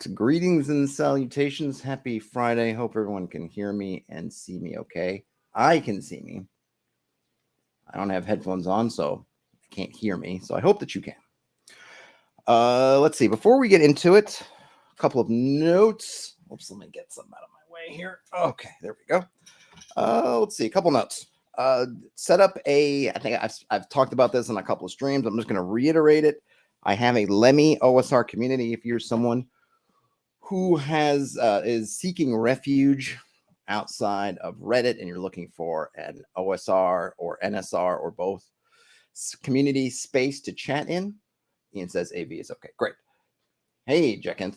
right. Greetings and salutations. Happy Friday. Hope everyone can hear me and see me okay. I can see me. I don't have headphones on, so you can't hear me. So I hope that you can. Let's see. Before we get into it, a couple of notes. Oops, let me get some out of my way here. Okay, there we go. Let's see. A couple notes. Set up I think I've talked about this in a couple of streams. I'm just going to reiterate it. I have a Lemmy OSR community. If you're someone who is seeking refuge outside of Reddit and you're looking for an OSR or NSR or both community space to chat in, Ian says AV is okay. Great. Hey, Jackinth.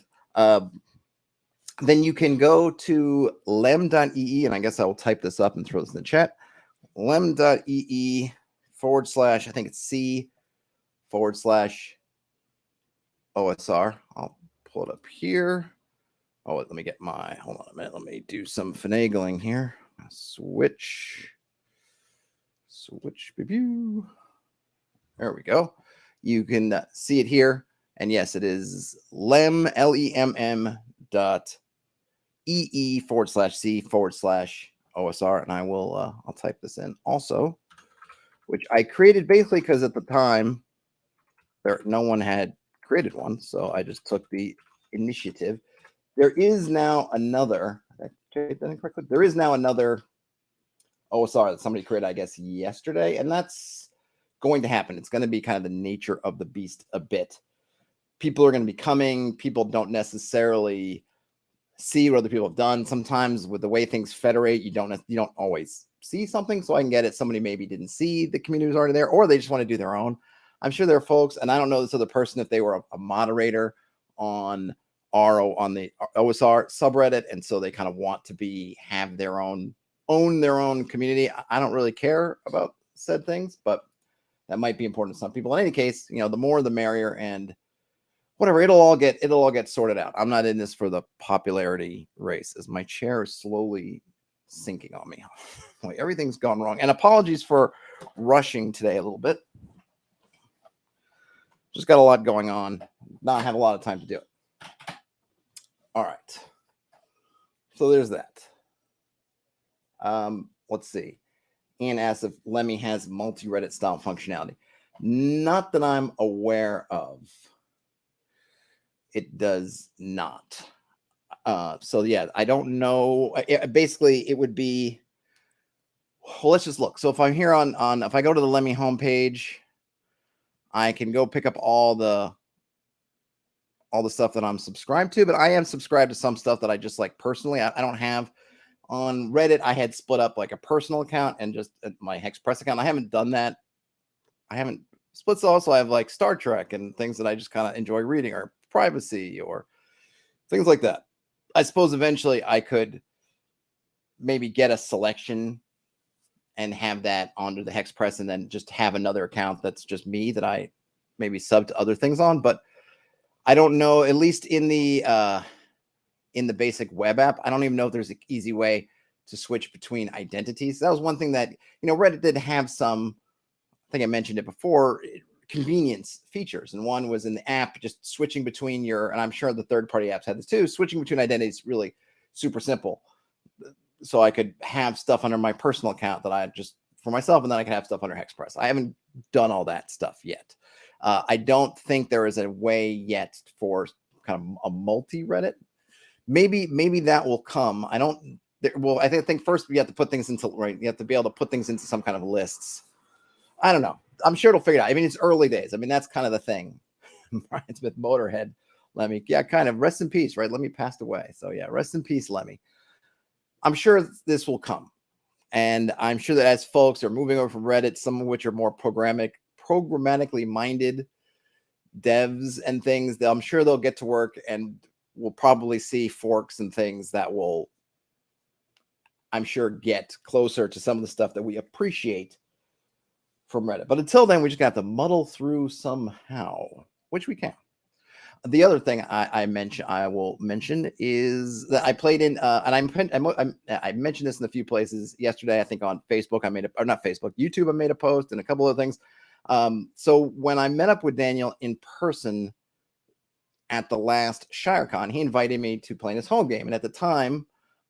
Then you can go to lem.ee, and I guess I will type this up and throw this in the chat. lem.ee / I think it's C / OSR. I'll pull it up here. Oh, let me get hold on a minute. Let me do some finagling here. Switch. There we go. You can see it here. And yes, it is lem, LEMM dot EE / C / OSR. And I will, I'll type this in also, which I created basically because at the time no one had created one. So I just took the initiative. There is now another. There is now another OSR that somebody created, I guess, yesterday, and that's going to happen. It's going to be kind of the nature of the beast a bit. People are going to be coming. People don't necessarily see what other people have done. Sometimes with the way things federate, you don't always see something. So I can get it. Somebody maybe didn't see the community was already there, or they just want to do their own. I'm sure there are folks, and I don't know this other person if they were a moderator on the OSR subreddit, and so they kind of want to own their own community. I don't really care about said things, but that might be important to some people. In any case, the more the merrier, and whatever, it'll all get sorted out. I'm not in this for the popularity race, as my chair is slowly sinking on me. Wait, everything's gone wrong, and apologies for rushing today a little bit. Just got a lot going on. Not have a lot of time to do it. All right. So there's that. Let's see. Ian asks if Lemmy has multi-Reddit style functionality. Not that I'm aware of. It does not. So yeah, I don't know. Basically, it would be. Well, let's just look. So if I'm here if I go to the Lemmy homepage, I can go pick up all the stuff that I'm subscribed to, but I am subscribed to some stuff that I just like personally. I don't have on Reddit. I had split up like a personal account and just my Hexed Press account. I haven't done that. I haven't split. So also I have like Star Trek and things that I just kind of enjoy reading, or privacy or things like that. I suppose eventually I could maybe get a selection and have that onto the Hexed Press, and then just have another account that's just me that I maybe sub to other things on. But I don't know, at least in the basic web app, I don't even know if there's an easy way to switch between identities. That was one thing that, Reddit did have some, I think I mentioned it before, convenience features. And one was in the app, just switching between and I'm sure the third-party apps had this too, switching between identities really super simple. So I could have stuff under my personal account that I just for myself, and then I can have stuff under Hexed Press. I haven't done all that stuff yet. I don't think there is a way yet for kind of a multi-Reddit. Maybe that will come. I think first we have to put things into, right. You have to be able to put things into some kind of lists. I don't know. I'm sure it'll figure it out. I mean, it's early days. I mean, that's kind of the thing. Brian Smith, Motorhead, Lemmy. Yeah, kind of. Rest in peace, right? Lemmy passed away. So yeah, rest in peace, Lemmy. I'm sure this will come. And I'm sure that as folks are moving over from Reddit, some of which are more programmatically minded devs and things, I'm sure they'll get to work, and we'll probably see forks and things that will, I'm sure, get closer to some of the stuff that we appreciate from Reddit. But until then, we just got to muddle through somehow, which we can. The other thing I will mention is that I played in, and I mentioned this in a few places yesterday. I think on Facebook, YouTube, I made a post and a couple of things. So when I met up with Daniel in person at the last ShireCon, he invited me to play in his home game. And at the time,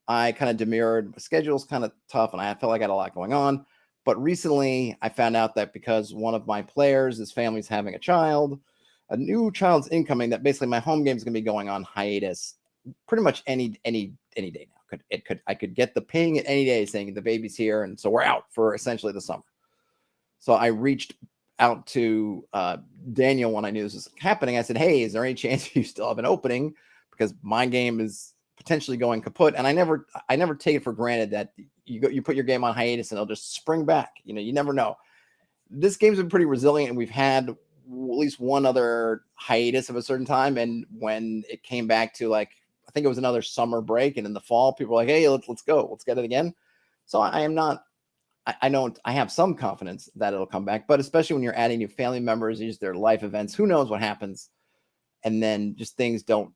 I kind of demurred. My schedule's kind of tough, and I felt like I had a lot going on. But recently, I found out that because one of my players, his family's having a new child's incoming, that basically my home game is going to be going on hiatus pretty much any day now. I could get the ping at any day saying the baby's here, and so we're out for essentially the summer. So I reached out to Daniel when I knew this was happening. I said, "Hey, is there any chance you still have an opening? Because my game is potentially going kaput." And I never take it for granted that you put your game on hiatus and it'll just spring back. You never know. This game's been pretty resilient, and we've had at least one other hiatus of a certain time. And when it came back to, like, I think it was another summer break, and in the fall, people were like, "Hey, let's go, let's get it again." So I have some confidence that it'll come back, but especially when you're adding new family members, these their life events, who knows what happens, and then just things don't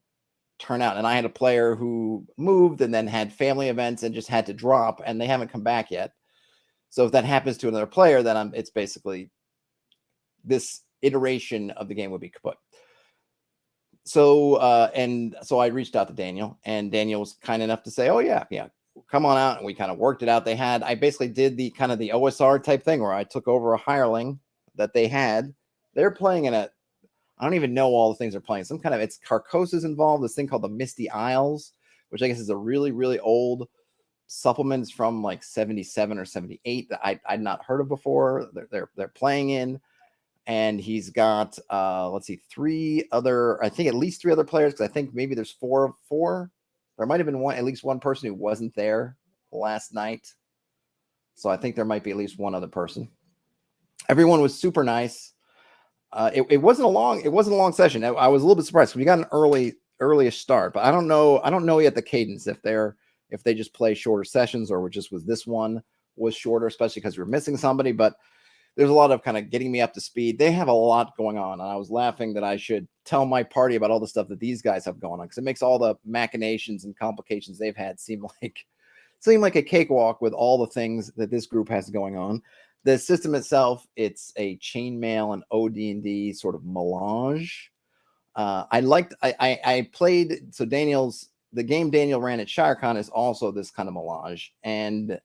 turn out. And I had a player who moved and then had family events and just had to drop, and they haven't come back yet. So if that happens to another player, then it's basically this iteration of the game would be kaput. So I reached out to Daniel, and Daniel was kind enough to say, "Oh yeah, come on out." And we kind of worked it out. I basically did the kind of the OSR type thing where I took over a hireling that they had. They're playing in I don't even know all the things they're playing. Some kind of, it's Carcosa's involved, this thing called the Misty Isles, which I guess is a really, really old supplement. It's from like 77 or 78 that I'd not heard of before. They're playing in. And he's got, let's see, at least three other players, because I think maybe there's four. There might have been at least one person who wasn't there last night. So I think there might be at least one other person. Everyone was super nice. It wasn't a long session. I was a little bit surprised because we got an earliest start, but I don't know yet the cadence, if they just play shorter sessions or was this one was shorter, especially because we were missing somebody. But there's a lot of kind of getting me up to speed. They have a lot going on, and I was laughing that I should tell my party about all the stuff that these guys have going on, because it makes all the machinations and complications they've had seem like a cakewalk with all the things that this group has going on. The system itself, it's a chainmail and OD&D sort of melange. I played, so the game Daniel ran at ShireCon is also this kind of melange, and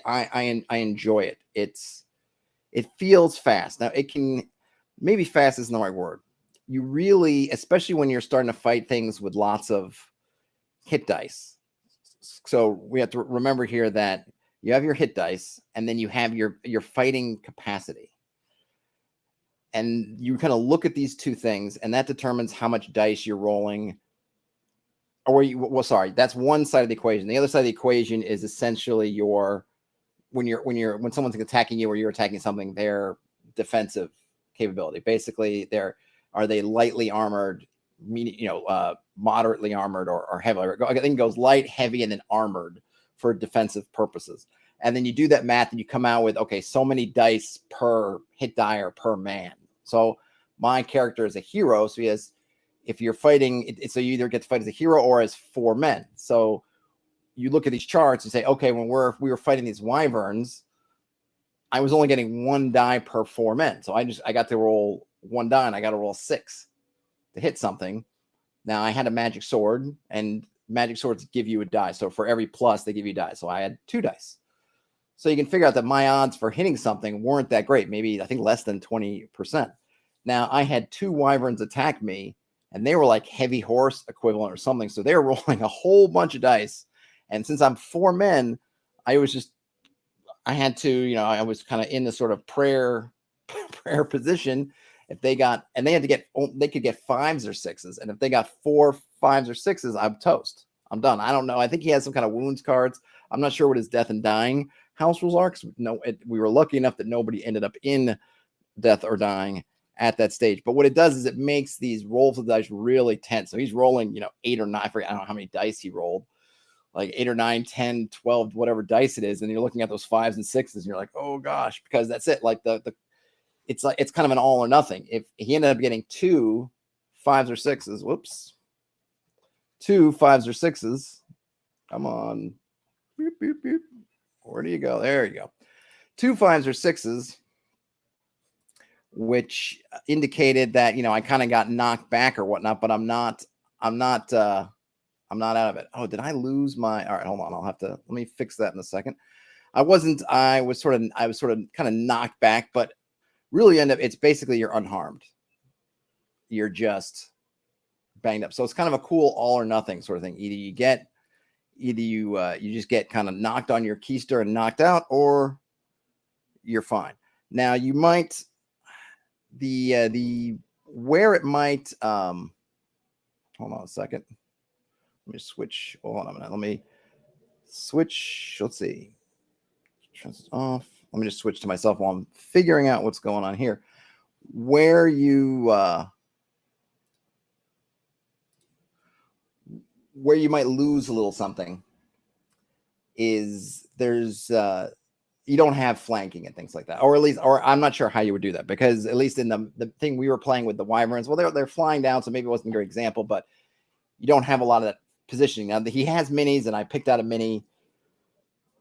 I enjoy it. It feels fast. Now, maybe fast isn't the right word. You really, especially when you're starting to fight things with lots of hit dice. So we have to remember here that you have your hit dice, and then you have your fighting capacity. And you kind of look at these two things, and that determines how much dice you're rolling. That's one side of the equation. The other side of the equation is essentially when someone's attacking you or you're attacking something, their defensive capability. Basically, are they lightly armored, moderately armored, or heavy? I think it goes light, heavy, and then armored for defensive purposes. And then you do that math, and you come out with, okay, so many dice per hit die or per man. So my character is a hero, so if you're fighting, so you either get to fight as a hero or as 4 men. So you look at these charts and say, okay, when we were fighting these wyverns, I was only getting 1 die per 4 men. So I got to roll 1 die, and I got to roll 6 to hit something. Now I had a magic sword, and magic swords give you a die. So for every plus, they give you a die. So I had 2 dice. So you can figure out that my odds for hitting something weren't that great. Maybe, I think, less than 20%. Now I had 2 wyverns attack me, and they were like heavy horse equivalent or something. So they were rolling a whole bunch of dice. And since I'm 4 men, I had to, I was kind of in the sort of prayer position. If they got, and they could get 5s or 6s. And if they got 4 5s or 6s, I'm toast. I'm done. I don't know. I think he has some kind of wounds cards. I'm not sure what his death and dying house rules are, because we were lucky enough that nobody ended up in death or dying at that stage. But what it does is it makes these rolls of dice really tense. So he's rolling, 8 or 9. I don't know how many dice he rolled. Like 8 or 9, 10, 12, whatever dice it is. And you're looking at those 5s and 6s, and you're like, oh gosh, because that's it. Like it's kind of an all or nothing. If he ended up getting 2 5s or 6s, 2 5s or 6s. Come on. Beep, beep, beep. Where do you go? There you go. 2 5s or 6s. which indicated that, I kind of got knocked back or whatnot, but I'm not out of it. Oh, did I lose my, all right, hold on. Let me fix that in a second. I was sort of kind of knocked back, but really it's basically you're unharmed. You're just banged up. So it's kind of a cool all or nothing sort of thing. Either you just get kind of knocked on your keister and knocked out, or you're fine. Now you might where it might hold on a second. Let me switch. Hold on a minute. Let me switch. Let's see. Turn this off. Let me just switch to myself while I'm figuring out what's going on here. Where you might lose a little something is there's you don't have flanking and things like that, or at least, or I'm not sure how you would do that, because at least in the thing we were playing with the wyverns, well, they're flying down, so maybe it wasn't a great example, but you don't have a lot of that positioning. Now he has minis, and I picked out a mini,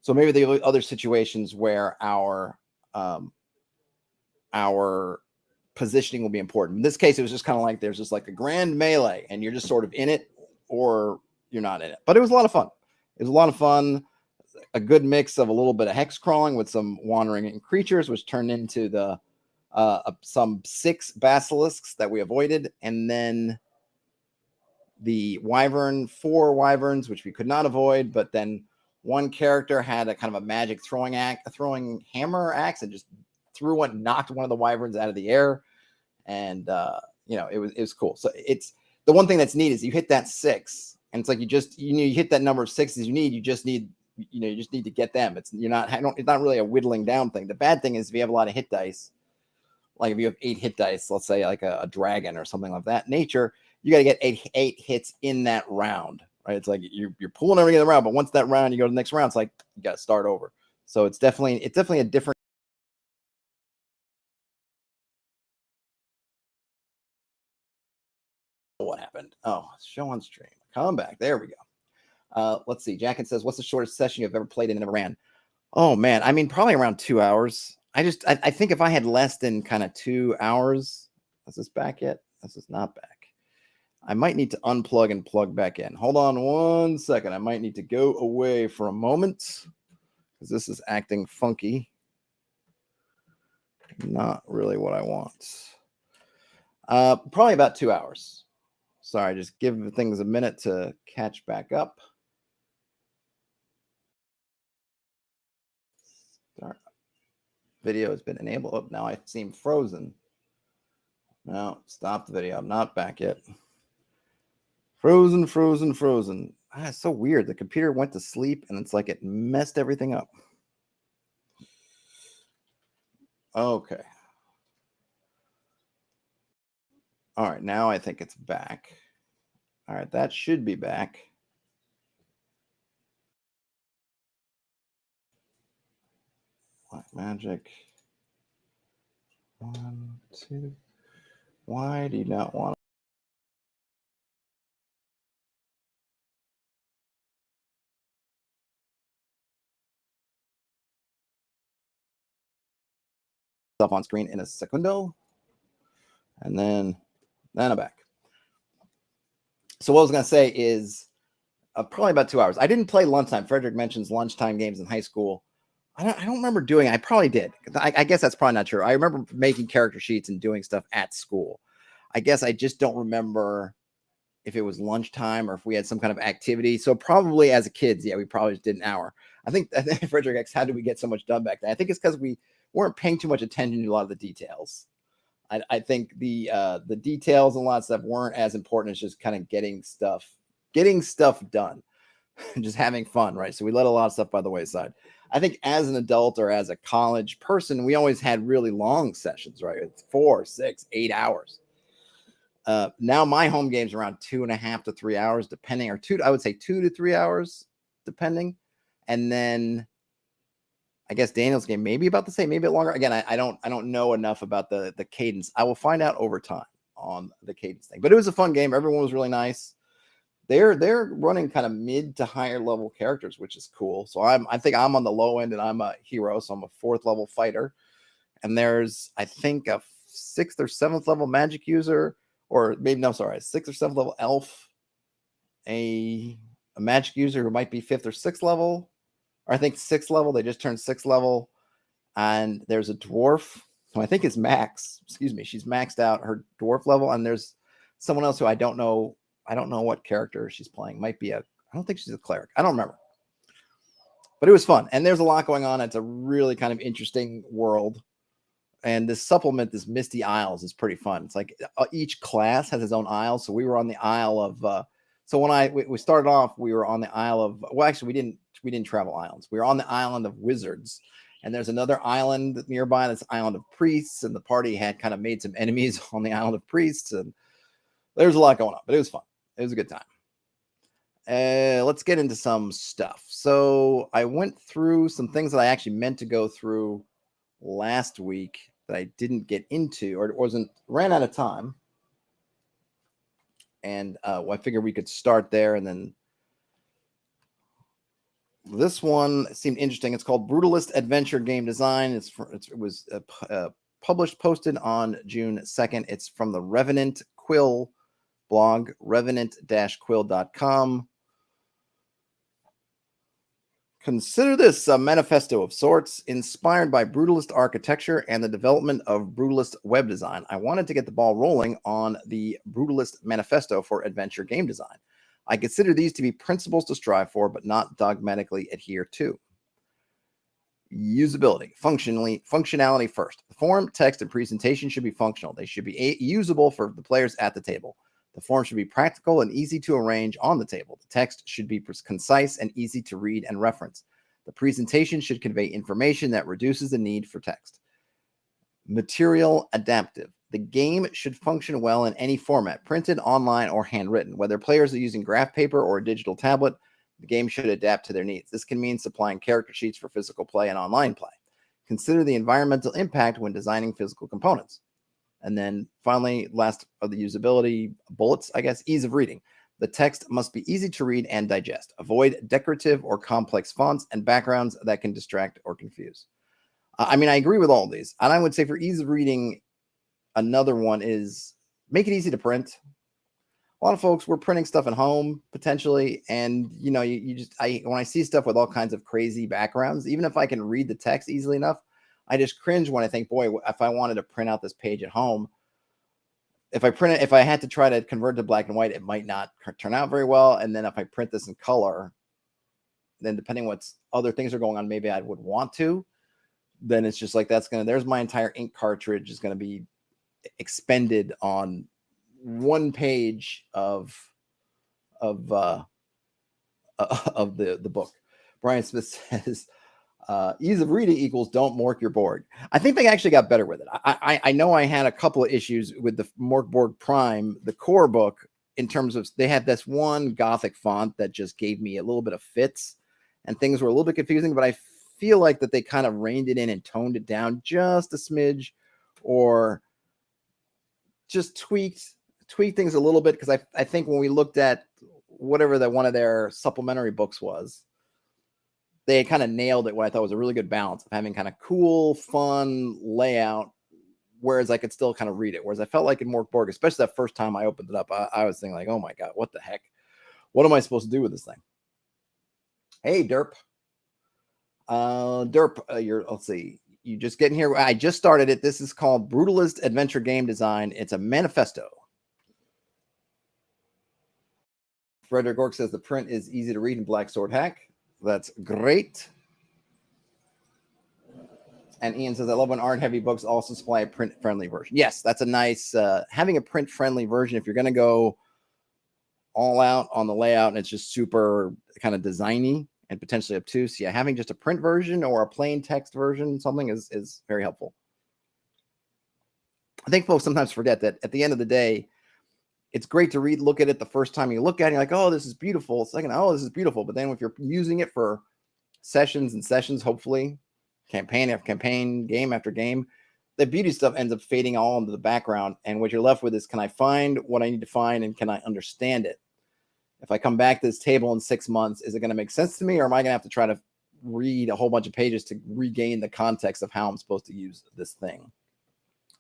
so maybe there are other situations where our positioning will be important. In this case, it was just kind of like there's just like a grand melee, and you're just sort of in it or you're not in it. But it was a lot of fun. A good mix of a little bit of hex crawling with some wandering creatures, which turned into the some 6 basilisks that we avoided, and then the 4 wyverns, which we could not avoid. But then one character had a kind of a magic throwing hammer axe, and just knocked one of the wyverns out of the air, and it was cool. So it's the one thing that's neat is you hit that 6, and it's like you hit that number of 6s you just need to get them. It's not really a whittling down thing. The bad thing is if you have a lot of hit dice, like if you have 8 hit dice, let's say like a dragon or something like that nature, you got to get 8 hits in that round, right? It's like you're pulling everything in the round, but once that round you go to the next round, it's like you got to start over. So it's definitely a different. What happened? Oh, show on stream. Come back. There we go. Let's see. Jacken says, "What's the shortest session you've ever played and never ran?" Oh man, I mean, probably around 2 hours. I think if I had less than kind of 2 hours, is this back yet? This is not back. I might need to unplug and plug back in. Hold on 1 second. I might need to go away for a moment because this is acting funky. Not really what I want. Probably about 2 hours. Sorry, just give things a minute to catch back up. Start. Video has been enabled. Oh, now I seem frozen. No, stop the video. I'm not back yet. Frozen. It's so weird. The computer went to sleep, and it's like it messed everything up. Okay. All right, now I think it's back. All right, that should be back. Black magic. 1, 2. Why do you not want stuff on screen in a secundo? And then I'm back. So what I was going to say is probably about 2 hours. I didn't play lunchtime. Frederick mentions lunchtime games in high school. I don't remember doing it. I probably did. I guess that's probably not true. I remember making character sheets and doing stuff at school. I guess I just don't remember if it was lunchtime or if we had some kind of activity. So probably as a kids, yeah, we probably just did an hour. I think Frederick X, how did we get so much done back then? I think it's because we weren't paying too much attention to a lot of the details. I think the details and a lot of stuff weren't as important as just kind of getting stuff done, just having fun, right? So we let a lot of stuff by the wayside. I think as an adult or as a college person, we always had really long sessions, right? It's 4, 6, 8 hours. Now my home game's around 2.5 to 3 hours, depending, or I would say 2 to 3 hours, depending. And then I guess Daniel's game maybe about the same, maybe a bit longer. Again, I don't know enough about the cadence. I will find out over time on the cadence thing. But it was a fun game. Everyone was really nice. They're running kind of mid to higher level characters, which is cool. So I think I'm on the low end, and I'm a hero, so I'm a 4th level fighter. And there's I think a 6th or 7th level magic user, or maybe, no, sorry, 6th or 7th level elf, a magic user who might be 5th or 6th level, or I think 6th level. They just turned 6th level. And there's a dwarf who I think is max. Excuse me. She's maxed out her dwarf level. And there's someone else who I don't know. I don't know what character she's playing. Might be I don't think she's a cleric. I don't remember. But it was fun. And there's a lot going on. It's a really kind of interesting world. And this supplement, this Misty Isles, is pretty fun. It's like each class has its own isle. So we were on the Isle of, so when we started off, we were on the Isle of, well, actually we didn't travel islands. We were on the Island of Wizards. And there's another island nearby, that's Island of Priests. And the party had kind of made some enemies on the Island of Priests. And there's a lot going on, but it was fun. It was a good time. Let's get into some stuff. So I went through some things that I actually meant to go through last week that I didn't get into, or ran out of time. And I figured we could start there. And then this one seemed interesting. It's called Brutalist Adventure Game Design. It was posted on June 2nd. It's from the Revenant Quill blog, revenant-quill.com. Consider this a manifesto of sorts, inspired by brutalist architecture and the development of brutalist web design. I wanted to get the ball rolling on the Brutalist Manifesto for Adventure Game Design. I consider these to be principles to strive for, but not dogmatically adhere to. Usability, functionality first. The form, text, and presentation should be functional. They should be usable for the players at the table. The form should be practical and easy to arrange on the table. The text should be concise and easy to read and reference. The presentation should convey information that reduces the need for text. Material adaptive. The game should function well in any format, printed, online, or handwritten. Whether players are using graph paper or a digital tablet, the game should adapt to their needs. This can mean supplying character sheets for physical play and online play. Consider the environmental impact when designing physical components. And then finally, last of the usability bullets, I guess, ease of reading. The text must be easy to read and digest. Avoid decorative or complex fonts and backgrounds that can distract or confuse. I agree with all of these. And I would say for ease of reading, another one is make it easy to print. A lot of folks, we're printing stuff at home potentially. And, when I see stuff with all kinds of crazy backgrounds, even if I can read the text easily enough, I just cringe when I think, boy, if I wanted to print out this page at home, if I had to try to convert to black and white, it might not turn out very well. And then if I print this in color, then depending what other things are going on, maybe I would want to, then it's just like, there's my entire ink cartridge is going to be expended on one page of the book. Brian Smith says, ease of reading equals don't mork your board. I think they actually got better with it. I know I had a couple of issues with the Morkborg Prime, the core book, in terms of they had this one Gothic font that just gave me a little bit of fits and things were a little bit confusing, but I feel like that they kind of reined it in and toned it down just a smidge, or just tweaked things a little bit. Because I think when we looked at whatever one of their supplementary books was, they kind of nailed it. What I thought was a really good balance of having kind of cool, fun layout, whereas I could still kind of read it. Whereas I felt like in Morkborg, especially that first time I opened it up, I was thinking like, oh my God, what the heck? What am I supposed to do with this thing? Hey, Derp. Let's see. You just getting here. I just started it. This is called Brutalist Adventure Game Design. It's a manifesto. Frederick Gork says the print is easy to read in Black Sword Hack. That's great. And Ian says, I love when art-heavy books also supply a print-friendly version. Yes, that's a nice, having a print-friendly version. If you're going to go all out on the layout and it's just super kind of designy and potentially obtuse, yeah, having just a print version or a plain text version, something is very helpful. I think folks sometimes forget that at the end of the day, it's great to look at it the first time you look at it, you're like, oh, this is beautiful. Second, oh, this is beautiful. But then if you're using it for sessions and sessions, hopefully, campaign after campaign, game after game, the beauty stuff ends up fading all into the background. And what you're left with is, can I find what I need to find and can I understand it? If I come back to this table in 6 months, is it going to make sense to me, or am I going to have to try to read a whole bunch of pages to regain the context of how I'm supposed to use this thing?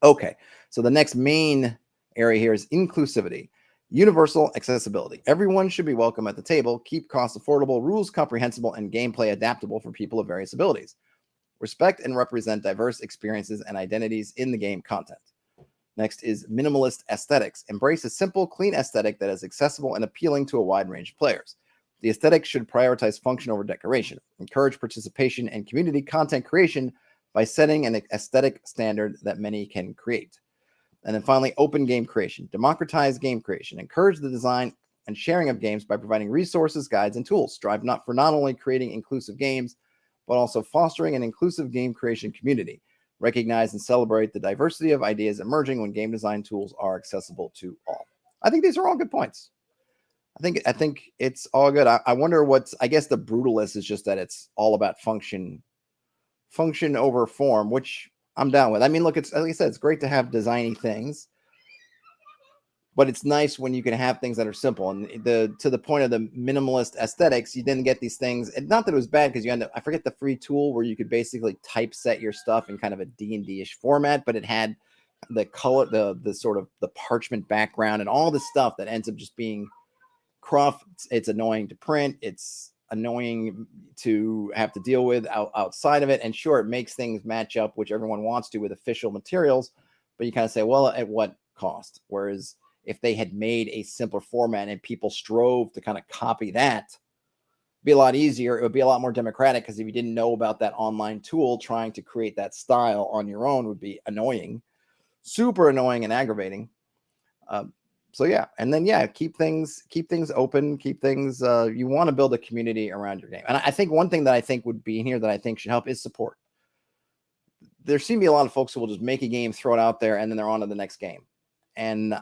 Okay, so the next main area here is inclusivity. Universal accessibility. Everyone should be welcome at the table. Keep costs affordable, rules comprehensible, and gameplay adaptable for people of various abilities. Respect and represent diverse experiences and identities in the game content. Next is minimalist aesthetics. Embrace a simple, clean aesthetic that is accessible and appealing to a wide range of players. The aesthetic should prioritize function over decoration. Encourage participation and community content creation by setting an aesthetic standard that many can create. And then finally, open game creation. Democratize game creation. Encourage the design and sharing of games by providing resources, guides, and tools. Strive for not only creating inclusive games, but also fostering an inclusive game creation community. Recognize and celebrate the diversity of ideas emerging when game design tools are accessible to all. I think these are all good points. I think it's all good. I wonder what's, I guess the brutalist is just that it's all about function over form, which I'm down with. I mean, look, it's like I said, it's great to have designy things, but it's nice when you can have things that are simple. And to the point of the minimalist aesthetics, you didn't get these things. And not that it was bad, because you end up, I forget the free tool where you could basically typeset your stuff in kind of a D&D-ish format, but it had the color, the sort of the parchment background and all the stuff that ends up just being cruff. It's annoying to print. It's annoying to have to deal with outside of it. And sure, it makes things match up, which everyone wants to, with official materials, but you kind of say, well, at what cost? Whereas if they had made a simpler format and people strove to kind of copy that, it'd be a lot easier. It would be a lot more democratic, because if you didn't know about that online tool, trying to create that style on your own would be annoying, super annoying and aggravating. So yeah, and then keep things open, keep things. You want to build a community around your game, and I think one thing that I think would be in here that I think should help is support. There seem to be a lot of folks who will just make a game, throw it out there, and then they're on to the next game. And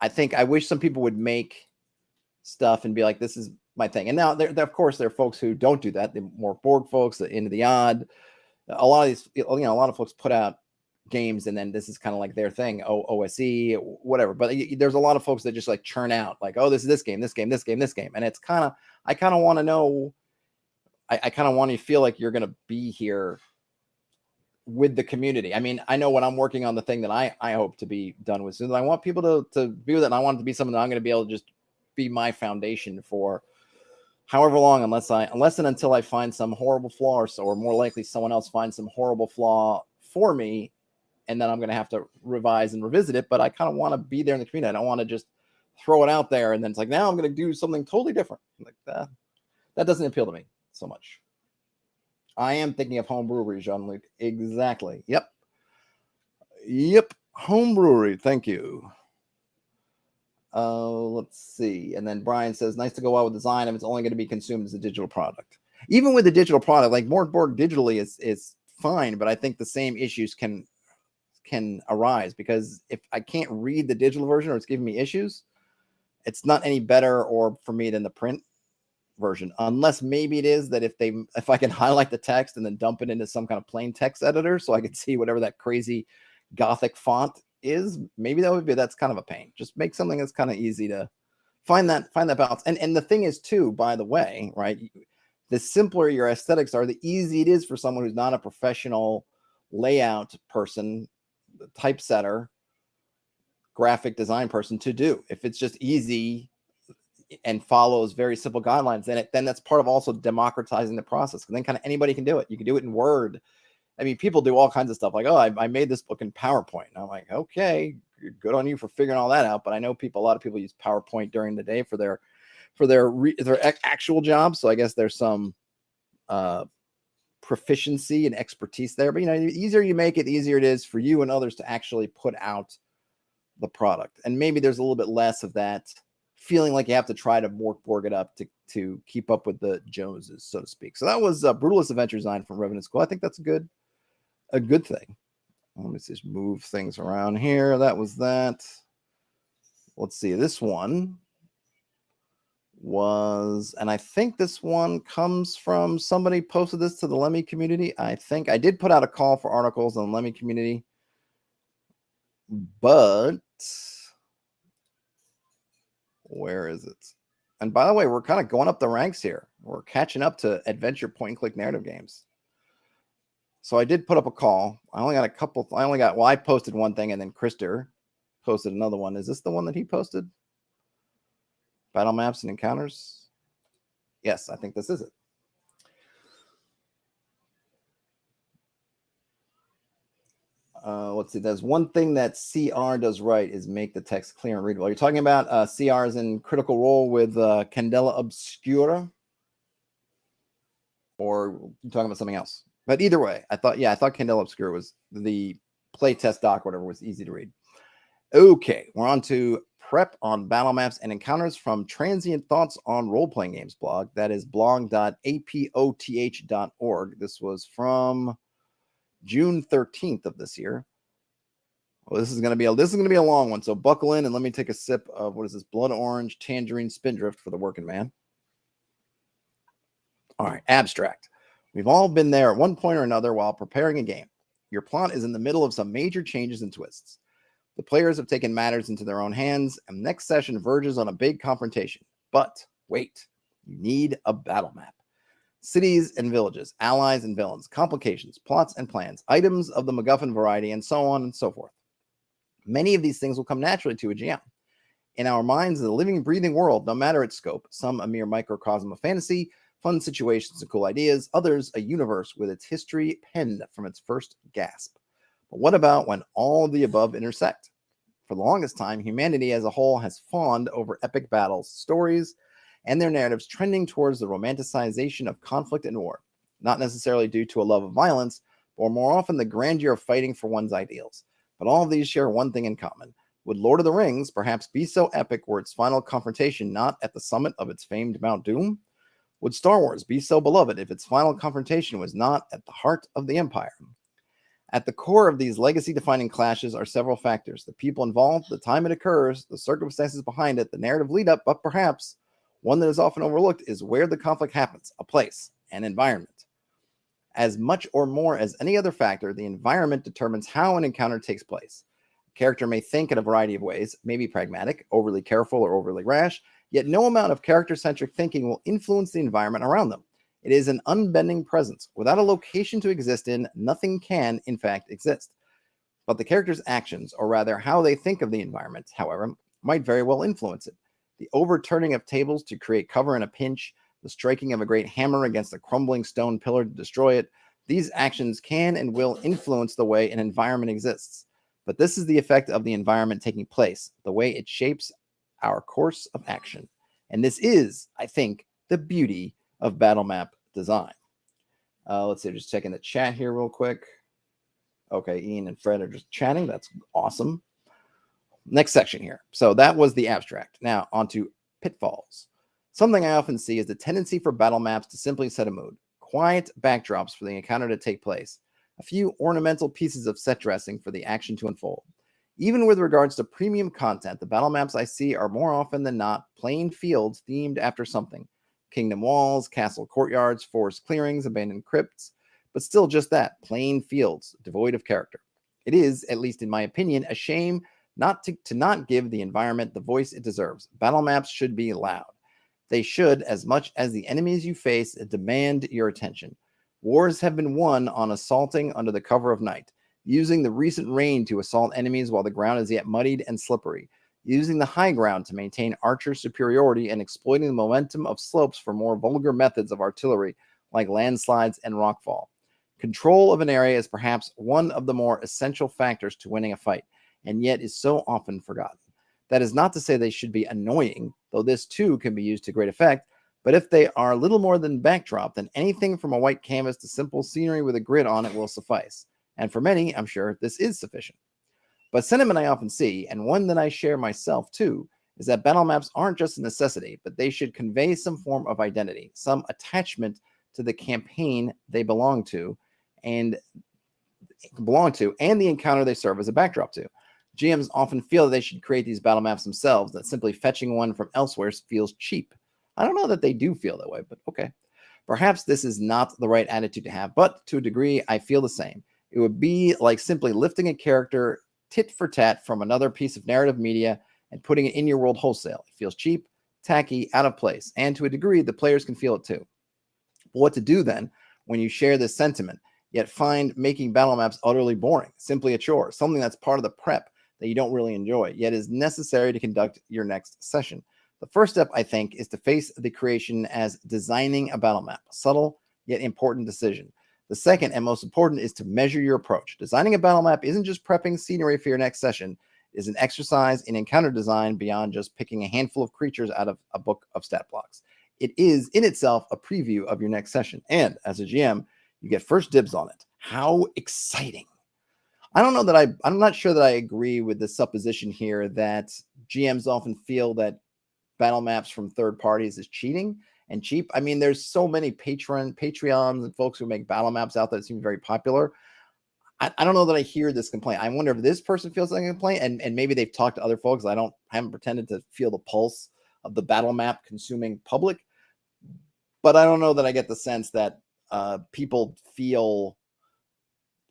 I wish some people would make stuff and be like, "This is my thing." And now, of course, there are folks who don't do that. The more Borg folks, the Into the Odd, a lot of these, a lot of folks put out games and then this is kind of like their thing, OSE, whatever. But there's a lot of folks that just like churn out like, oh, this is this game, and it's kind of, I kind of want to know, I kind of want you to feel like you're going to be here with the community. I mean, I know when I'm working on the thing that I hope to be done with soon, I want people to be with it, and I want it to be something that I'm going to be able to just be my foundation for however long, unless and until I find some horrible flaw, or more likely someone else finds some horrible flaw for me, and then I'm going to have to revise and revisit it. But I kind of want to be there in the community. I don't want to just throw it out there and then it's like, now I'm going to do something totally different. Like that doesn't appeal to me so much. I am thinking of home brewery, Jean-Luc. Exactly. Yep. Home brewery. Thank you. Let's see. And then Brian says, nice to go out with design if it's only going to be consumed as a digital product. Even with the digital product, like Borg digitally is fine, but I think the same issues can arise, because if I can't read the digital version or it's giving me issues, it's not any better or for me than the print version, unless maybe it is that if I can highlight the text and then dump it into some kind of plain text editor so I can see whatever that crazy Gothic font is, maybe that's kind of a pain. Just make something that's kind of easy to find that balance. And the thing is too, by the way, right, the simpler your aesthetics are, the easy it is for someone who's not a professional layout person, typesetter, graphic design person to do. If it's just easy and follows very simple guidelines, then that's part of also democratizing the process. And then kind of anybody can do it. You can do it in Word. I mean, people do all kinds of stuff like, oh, I made this book in PowerPoint. And I'm like, okay, good on you for figuring all that out. But I know a lot of people use PowerPoint during the day for their actual jobs. So I guess there's some proficiency and expertise there. But the easier you make it, the easier it is for you and others to actually put out the product. And maybe there's a little bit less of that feeling like you have to try to Borg it up to keep up with the Joneses, so to speak. So that was Brutalist Adventure Design from Revenant School. I think that's a good thing. Let me just move things around here. That was that. Let's see. This one was, and I think this one comes from somebody posted this to the Lemmy community. I think I did put out a call for articles on the Lemmy community, but where is it? And by the way, we're kind of going up the ranks here. We're catching up to adventure point and click narrative games. So I did put up a call. I only got I posted one thing, and then Krister posted another one. Is this the one that he posted? Battle maps and encounters? Yes, I think this is it. Let's see. There's one thing that CR does right is make the text clear and readable. You're talking about CRs in Critical Role with Candela Obscura? Or you're talking about something else? But either way, I thought Candela Obscura was the playtest doc, whatever, was easy to read. Okay, we're on to prep on battle maps and encounters from Transient Thoughts on Role-Playing Games blog. That is blog.apoth.org. This was from June 13th of this year. Well, this is going to be a long one, so buckle in and let me take a sip of, what is this, blood orange tangerine spindrift for the working man. All right, abstract. We've all been there at one point or another while preparing a game. Your plot is in the middle of some major changes and twists. The players have taken matters into their own hands, and next session verges on a big confrontation. But wait, you need a battle map. Cities and villages, allies and villains, complications, plots and plans, items of the MacGuffin variety, and so on and so forth. Many of these things will come naturally to a GM. In our minds, the living, breathing world, no matter its scope, some a mere microcosm of fantasy, fun situations and cool ideas, others a universe with its history penned from its first gasp. But what about when all of the above intersect? For the longest time, humanity as a whole has fawned over epic battles, stories, and their narratives trending towards the romanticization of conflict and war, not necessarily due to a love of violence, or more often the grandeur of fighting for one's ideals. But all of these share one thing in common. Would Lord of the Rings perhaps be so epic were its final confrontation not at the summit of its famed Mount Doom? Would Star Wars be so beloved if its final confrontation was not at the heart of the Empire? At the core of these legacy-defining clashes are several factors: the people involved, the time it occurs, the circumstances behind it, the narrative lead-up, but perhaps one that is often overlooked is where the conflict happens, a place, an environment. As much or more as any other factor, the environment determines how an encounter takes place. A character may think in a variety of ways, may be pragmatic, overly careful, or overly rash, yet no amount of character-centric thinking will influence the environment around them. It is an unbending presence. Without a location to exist in, nothing can, in fact, exist. But the character's actions, or rather how they think of the environment, however, might very well influence it. The overturning of tables to create cover in a pinch, the striking of a great hammer against a crumbling stone pillar to destroy it, these actions can and will influence the way an environment exists. But this is the effect of the environment taking place, the way it shapes our course of action. And this is, I think, the beauty of battle map design. Let's see, just checking the chat here real quick. Okay, Ian and Fred are just chatting. That's awesome. Next section here. So that was the abstract. Now on to pitfalls. Something I often see is the tendency for battle maps to simply set a mood. Quiet backdrops for the encounter to take place. A few ornamental pieces of set dressing for the action to unfold. Even with regards to premium content, the battle maps I see are more often than not plain fields themed after something. Kingdom walls, castle courtyards, forest clearings, abandoned crypts, but still just that, plain fields, devoid of character. It is, at least in my opinion, a shame not to not give the environment the voice it deserves. Battle maps should be loud. They should, as much as the enemies you face, demand your attention. Wars have been won on assaulting under the cover of night, using the recent rain to assault enemies while the ground is yet muddied and slippery, using the high ground to maintain archer superiority, and exploiting the momentum of slopes for more vulgar methods of artillery like landslides and rockfall. Control of an area is perhaps one of the more essential factors to winning a fight, and yet is so often forgotten. That is not to say they should be annoying, though this too can be used to great effect, but if they are little more than backdrop, then anything from a white canvas to simple scenery with a grid on it will suffice. And for many, I'm sure this is sufficient. But sentiment I often see, and one that I share myself too, is that battle maps aren't just a necessity, but they should convey some form of identity, some attachment to the campaign they belong to, and the encounter they serve as a backdrop to. GMs often feel that they should create these battle maps themselves, that simply fetching one from elsewhere feels cheap. I don't know that they do feel that way, but okay. Perhaps this is not the right attitude to have, but to a degree, I feel the same. It would be like simply lifting a character tit for tat from another piece of narrative media and putting it in your world wholesale. It feels cheap, tacky, out of place, and to a degree, the players can feel it too. But what to do then when you share this sentiment yet find making battle maps utterly boring, simply a chore, something that's part of the prep that you don't really enjoy, yet is necessary to conduct your next session. The first step, I think, is to face the creation as designing a battle map, a subtle yet important decision. The second and most important is to measure your approach. Designing a battle map isn't just prepping scenery for your next session. It is an exercise in encounter design beyond just picking a handful of creatures out of a book of stat blocks. It is in itself a preview of your next session. And as a GM, you get first dibs on it. How exciting. I don't know that I'm not sure that I agree with the supposition here that GMs often feel that battle maps from third parties is cheating and cheap. I mean, there's so many Patreons and folks who make battle maps out there that seem very popular. I don't know that I hear this complaint. I wonder if this person feels like a complaint, and maybe they've talked to other folks. I haven't pretended to feel the pulse of the battle map consuming public, but I don't know that I get the sense that people feel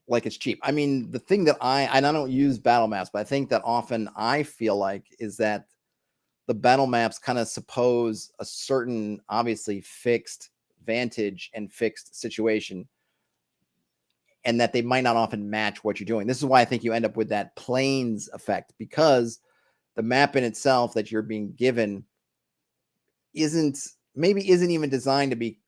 like it's cheap. I mean, the thing that I don't use battle maps, but I think that often I feel like is that the battle maps kind of suppose a certain, obviously fixed vantage and fixed situation, and that they might not often match what you're doing. This is why I think you end up with that planes effect, because the map in itself that you're being given isn't even designed to be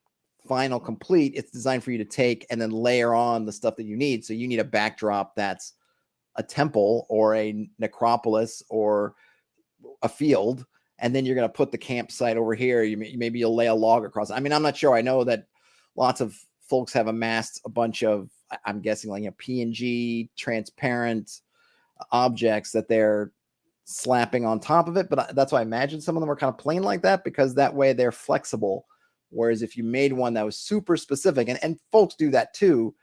final complete. It's designed for you to take and then layer on the stuff that you need. So you need a backdrop that's a temple or a necropolis or a field, and then you're going to put the campsite over here. Maybe you'll lay a log across. I mean, I'm not sure. I know that lots of folks have amassed a bunch of, I'm guessing, like PNG transparent objects that they're slapping on top of it. But that's why I imagine some of them are kind of plain like that, because that way they're flexible. Whereas if you made one that was super specific, and folks do that too,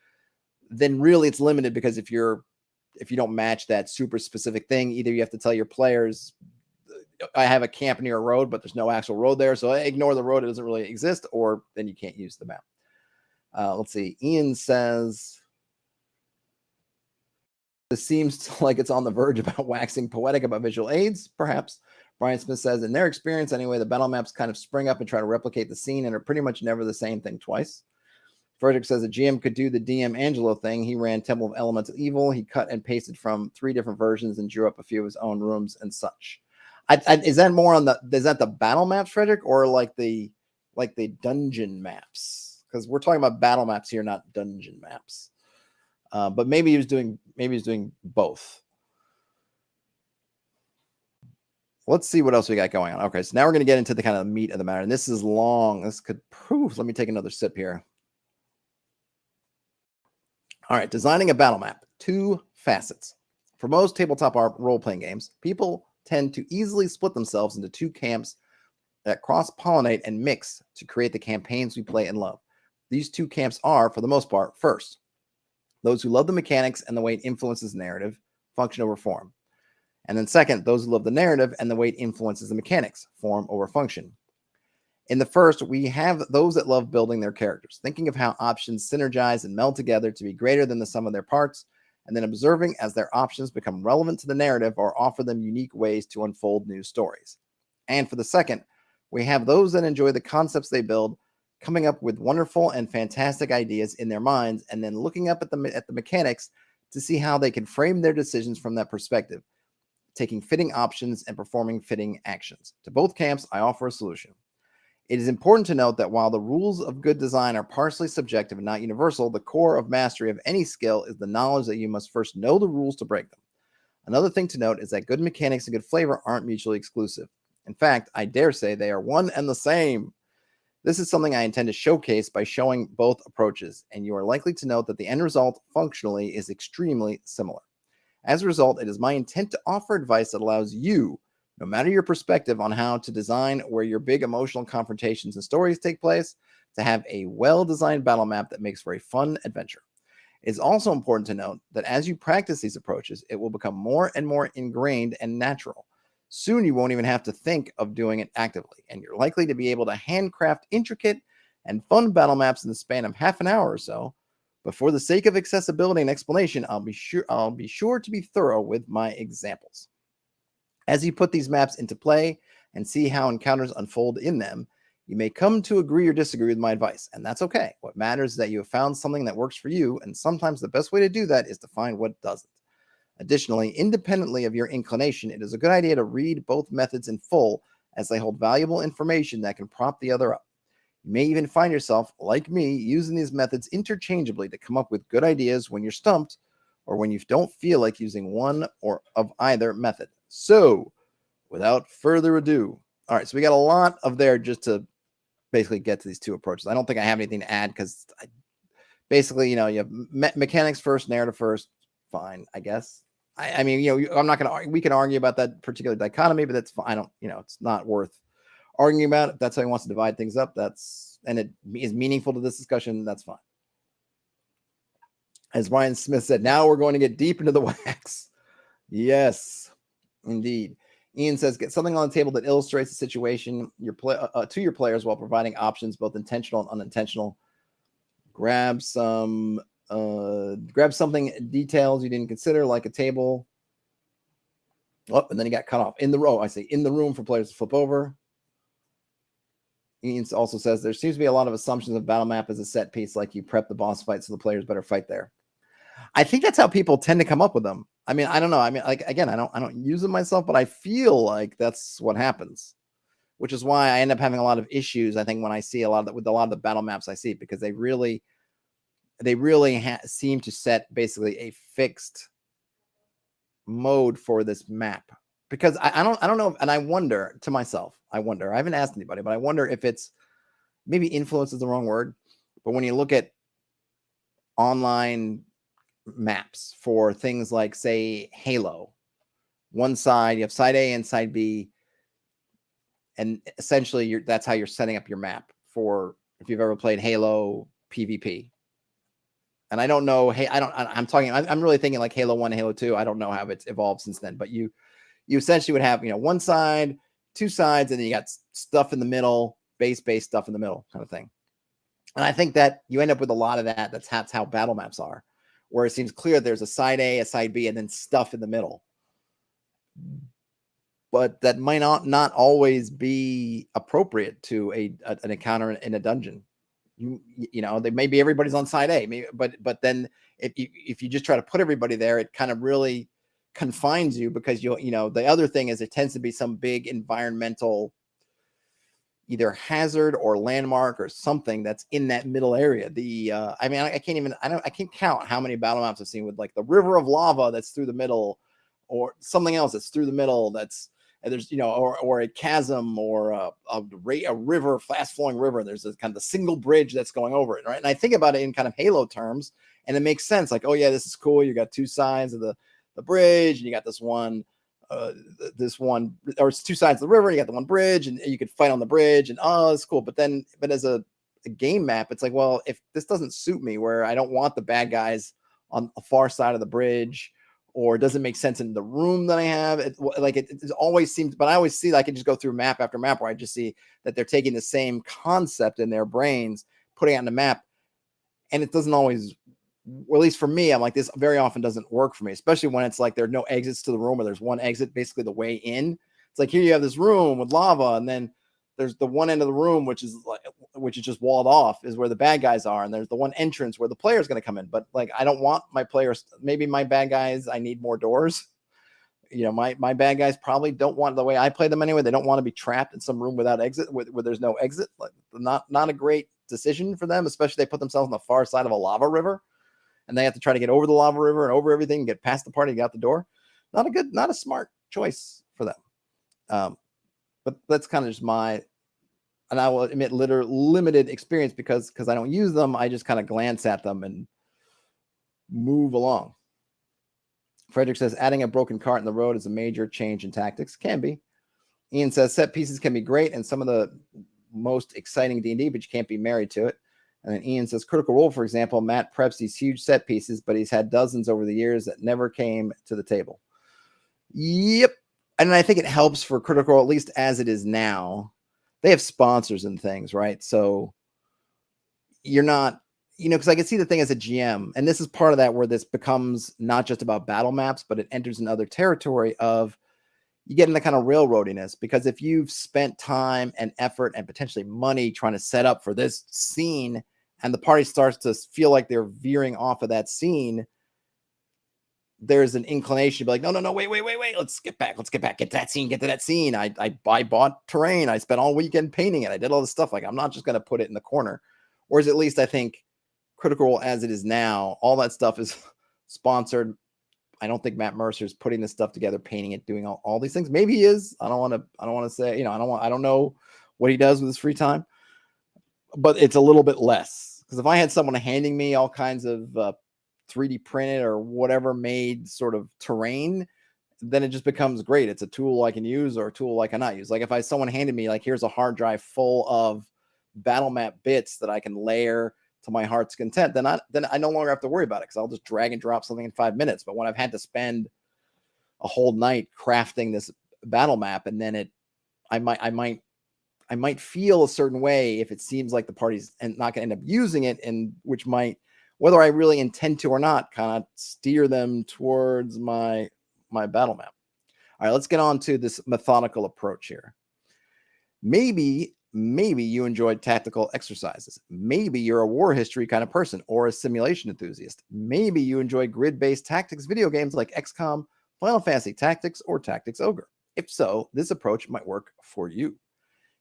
then really it's limited, because if you don't match that super specific thing, either you have to tell your players, I have a camp near a road, but there's no actual road there, so ignore the road, it doesn't really exist, or then you can't use the map. Let's see. Ian says, this seems like it's on the verge about waxing poetic about visual aids, perhaps. Brian Smith says, in their experience anyway, the battle maps kind of spring up and try to replicate the scene and are pretty much never the same thing twice. Frederick says a GM could do the DM Angelo thing. He ran Temple of Elemental Evil. He cut and pasted from 3 different versions and drew up a few of his own rooms and such. Is that more on is that the battle maps, Frederick, or like the dungeon maps? Because we're talking about battle maps here, not dungeon maps. But maybe he was doing both. Let's see what else we got going on. Okay, so now we're going to get into the kind of meat of the matter, and this is long. This could prove. Let me take another sip here. All right, designing a battle map. 2 facets. For most tabletop role-playing games, people tend to easily split themselves into 2 camps that cross-pollinate and mix to create the campaigns we play and love. These 2 camps are, for the most part, first, those who love the mechanics and the way it influences narrative, function over form. And then second, those who love the narrative and the way it influences the mechanics, form over function. In the first, we have those that love building their characters, thinking of how options synergize and meld together to be greater than the sum of their parts, and then observing as their options become relevant to the narrative or offer them unique ways to unfold new stories. And for the second, we have those that enjoy the concepts they build, coming up with wonderful and fantastic ideas in their minds, and then looking up at the mechanics to see how they can frame their decisions from that perspective, taking fitting options and performing fitting actions. To both camps, I offer a solution. It is important to note that while the rules of good design are partially subjective and not universal, the core of mastery of any skill is the knowledge that you must first know the rules to break them. Another thing to note is that good mechanics and good flavor aren't mutually exclusive. In fact, I dare say they are one and the same. This is something I intend to showcase by showing both approaches, and you are likely to note that the end result functionally is extremely similar. As a result, it is my intent to offer advice that allows you, no matter your perspective on how to design where your big emotional confrontations and stories take place, to have a well-designed battle map that makes for a fun adventure. It is also important to note that as you practice these approaches, it will become more and more ingrained and natural. Soon you won't even have to think of doing it actively, and you're likely to be able to handcraft intricate and fun battle maps in the span of half an hour or so. But for the sake of accessibility and explanation, I'll be sure to be thorough with my examples. As you put these maps into play and see how encounters unfold in them, You may come to agree or disagree with my advice, and that's okay. What matters is that you have found something that works for you, and sometimes the best way to do that is to find what doesn't. Additionally, independently of your inclination, it is a good idea to read both methods in full, as they hold valuable information that can prop the other up. You may even find yourself, like me, using these methods interchangeably to come up with good ideas when you're stumped or when you don't feel like using one or of either method. So, without further ado, all right, so we got a lot of there just to basically get to these two approaches. I don't think I have anything to add because basically, you have mechanics first, narrative first. Fine, I guess. I mean, I'm not going to. We can argue about that particular dichotomy, but that's fine. I don't. It's not worth arguing about. If that's how he wants to divide things up, and it is meaningful to this discussion, that's fine. As Ryan Smith said, now we're going to get deep into the wax. Yes, indeed. Ian says, get something on the table that illustrates the situation to your players while providing options, both intentional and unintentional. Grab something details you didn't consider, like a table. Oh, and then he got cut off. In the room for players to flip over. Ian also says, there seems to be a lot of assumptions of battle map as a set piece, like you prep the boss fight so the players better fight there. I think that's how people tend to come up with them. I mean, I don't know. I mean, like, again, I don't use them myself, but I feel like that's what happens, which is why I end up having a lot of issues. I think when I see with a lot of the battle maps I see, because they really seem to set basically a fixed mode for this map. Because I don't know, and I wonder to myself, I haven't asked anybody, but I wonder if it's maybe influence is the wrong word, but when you look at online maps for things like, say, Halo, one side, you have side A and side B, and essentially that's how you're setting up your map for, if you've ever played Halo PvP. And I don't know, I'm really thinking like Halo 1, Halo 2. I don't know how it's evolved since then, but you essentially would have, one side, two sides, and then you got stuff in the middle, base stuff in the middle kind of thing. And I think that you end up with a lot of that. That's how battle maps are, where it seems clear there's a side A, a side B, and then stuff in the middle. But that might not always be appropriate to an encounter in a dungeon. They maybe everybody's on side A, but then if you just try to put everybody there, it kind of really confines you, because the other thing is it tends to be some big environmental either hazard or landmark or something that's in that middle area. I can't count how many battle maps I've seen with like the river of lava that's through the middle, or something else that's through the middle and there's or a chasm or a river, fast flowing river. There's a kind of a single bridge that's going over it, right? And I think about it in kind of Halo terms, and it makes sense. Like, oh yeah, this is cool. You got two sides of the bridge, and you got this one, or it's two sides of the river. You got the one bridge, and you could fight on the bridge, and it's cool. But as a game map, it's like, well, if this doesn't suit me, where I don't want the bad guys on a far side of the bridge, or it doesn't make sense in the room that I have, it always seems. But I always see, I can just go through map after map where I just see that they're taking the same concept in their brains, putting it on the map, and it doesn't always. Well, at least for me, I'm like, this very often doesn't work for me, especially when it's like there are no exits to the room, or there's one exit, basically the way in. It's like, here you have this room with lava, and then there's the one end of the room, which is just walled off, is where the bad guys are. And there's the one entrance where the player's going to come in. But like, I don't want my players, maybe my bad guys, I need more doors. My bad guys probably don't want, the way I play them anyway, they don't want to be trapped in some room without exit, where there's no exit. Like, not a great decision for them, especially if they put themselves on the far side of a lava river, and they have to try to get over the lava river and over everything and get past the party and get out the door. Not a smart choice for them. But that's kind of just and I will admit, limited experience, because I don't use them. I just kind of glance at them and move along. Frederick says, adding a broken cart in the road is a major change in tactics. Can be. Ian says, set pieces can be great and some of the most exciting D&D, but you can't be married to it. And then Ian says, Critical Role, for example, Matt preps these huge set pieces, but he's had dozens over the years that never came to the table. Yep. And I think it helps for Critical Role, at least as it is now. They have sponsors and things, right? So you're not, because I can see the thing as a GM, and this is part of that, where this becomes not just about battle maps, but it enters in other territory of, you get into kind of railroadiness, because if you've spent time and effort and potentially money trying to set up for this scene, and the party starts to feel like they're veering off of that scene, there's an inclination to be like, no, wait, let's get back, get to that scene. I bought terrain, I spent all weekend painting it, I did all this stuff. Like, I'm not just going to put it in the corner. Whereas at least I think Critical Role as it is now, all that stuff is sponsored. I don't think Matt Mercer's putting this stuff together, painting it, doing all these things. Maybe he is. I don't want to say, I don't know what he does with his free time, but it's a little bit less. Because if I had someone handing me all kinds of 3D printed or whatever made sort of terrain, then it just becomes great. It's a tool I can use or a tool I cannot use. Like if someone handed me, like, here's a hard drive full of battle map bits that I can layer to my heart's content, then I no longer have to worry about it, because I'll just drag and drop something in 5 minutes. But when I've had to spend a whole night crafting this battle map, and then I might feel a certain way if it seems like the party's not going to end up using it, and which might, whether I really intend to or not, kind of steer them towards my battle map. All right, let's get on to this methodical approach here. Maybe you enjoyed tactical exercises. Maybe you're a war history kind of person or a simulation enthusiast. Maybe you enjoy grid-based tactics video games like XCOM, Final Fantasy Tactics, or Tactics Ogre. If so, this approach might work for you.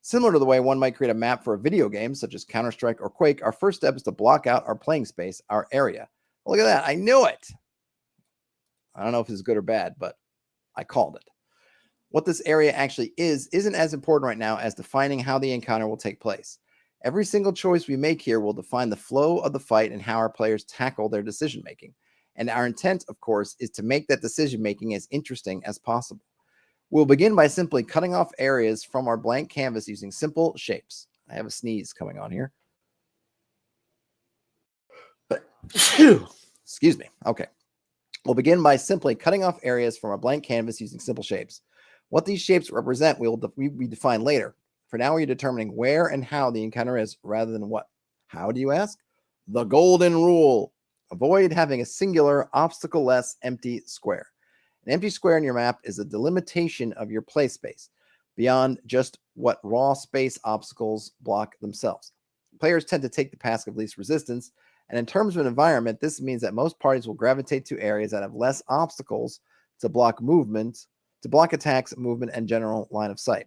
Similar to the way one might create a map for a video game, such as Counter-Strike or Quake, our first step is to block out our playing space, our area. Look at that. I knew it. I don't know if it's good or bad, but I called it. What this area actually isn't as important right now as defining how the encounter will take place. Every single choice we make here will define the flow of the fight and how our players tackle their decision-making. And our intent, of course, is to make that decision-making as interesting as possible. We'll begin by simply cutting off areas from our blank canvas using simple shapes. I have a sneeze coming on here. Excuse me. Okay. We'll begin by simply cutting off areas from our blank canvas using simple shapes. What these shapes represent, we define later. For now, we're determining where and how the encounter is rather than what. How do you ask? The golden rule. Avoid having a singular, obstacle-less, empty square. An empty square in your map is a delimitation of your play space, beyond just what raw space obstacles block themselves. Players tend to take the path of least resistance, and in terms of an environment, this means that most parties will gravitate to areas that have less obstacles to block movement, to block attacks, movement, and general line of sight.